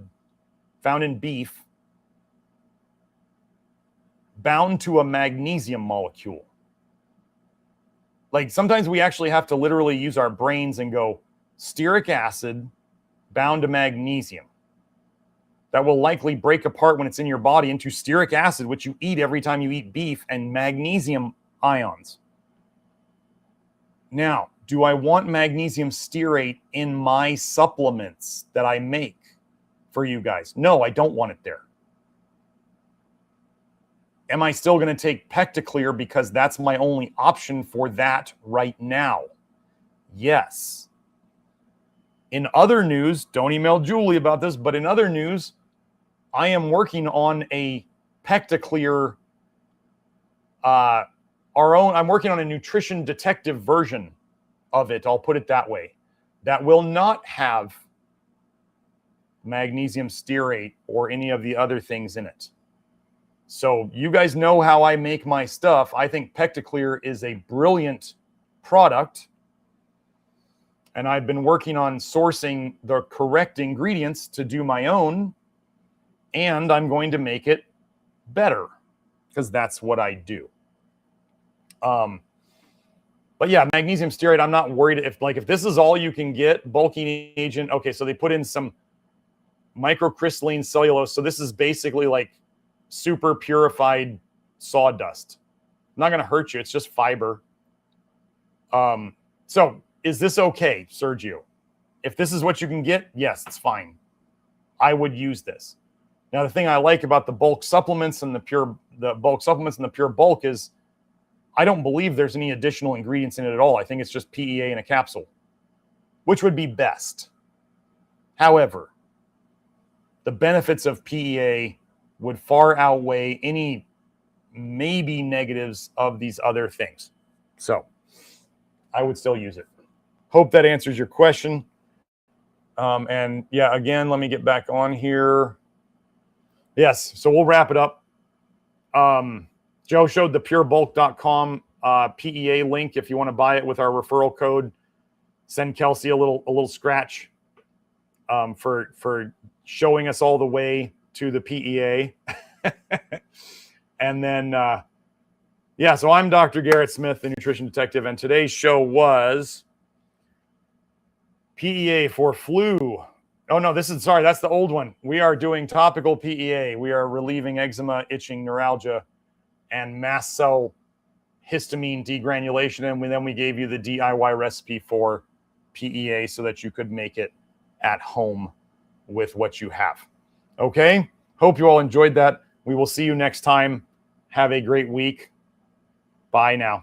found in beef, bound to a magnesium molecule. Like sometimes we actually have to literally use our brains and go, stearic acid bound to magnesium. That will likely break apart when it's in your body into stearic acid, which you eat every time you eat beef, and magnesium ions. Now, do I want magnesium stearate in my supplements that I make for you guys? No, I don't want it there. Am I still going to take Pectaclear because that's my only option for that right now? Yes. In other news, don't email Julie about this, but in other news, I am working on a Pectaclear, I'm working on a nutrition detective version of it, I'll put it that way, that will not have magnesium stearate or any of the other things in it. So you guys know how I make my stuff. I think Pectaclear is a brilliant product. And I've been working on sourcing the correct ingredients to do my own. And I'm going to make it better because that's what I do. But yeah, magnesium stearate, I'm not worried if this is all you can get, bulking agent. Okay, so they put in some microcrystalline cellulose. So this is basically like super purified sawdust. Not going to hurt you. It's just fiber. So is this okay, Sergio? If this is what you can get, yes, it's fine. I would use this. Now, the thing I like about the bulk supplements and the pure bulk is I don't believe there's any additional ingredients in it at all. I think it's just PEA in a capsule, which would be best. However, the benefits of PEA would far outweigh any maybe negatives of these other things. So I would still use it. Hope that answers your question. And yeah, again, let me get back on here. Yes, so we'll wrap it up. Joe showed the purebulk.com PEA link if you want to buy it with our referral code. Send Kelsey a little scratch for showing us all the way to the PEA. And then, yeah, so I'm Dr. Garrett Smith, the nutrition detective, and today's show was PEA for flu. Oh, no, that's the old one. We are doing topical PEA. We are relieving eczema, itching, neuralgia, and mast cell histamine degranulation. And then we gave you the DIY recipe for PEA so that you could make it at home with what you have. Okay? Hope you all enjoyed that. We will see you next time. Have a great week. Bye now.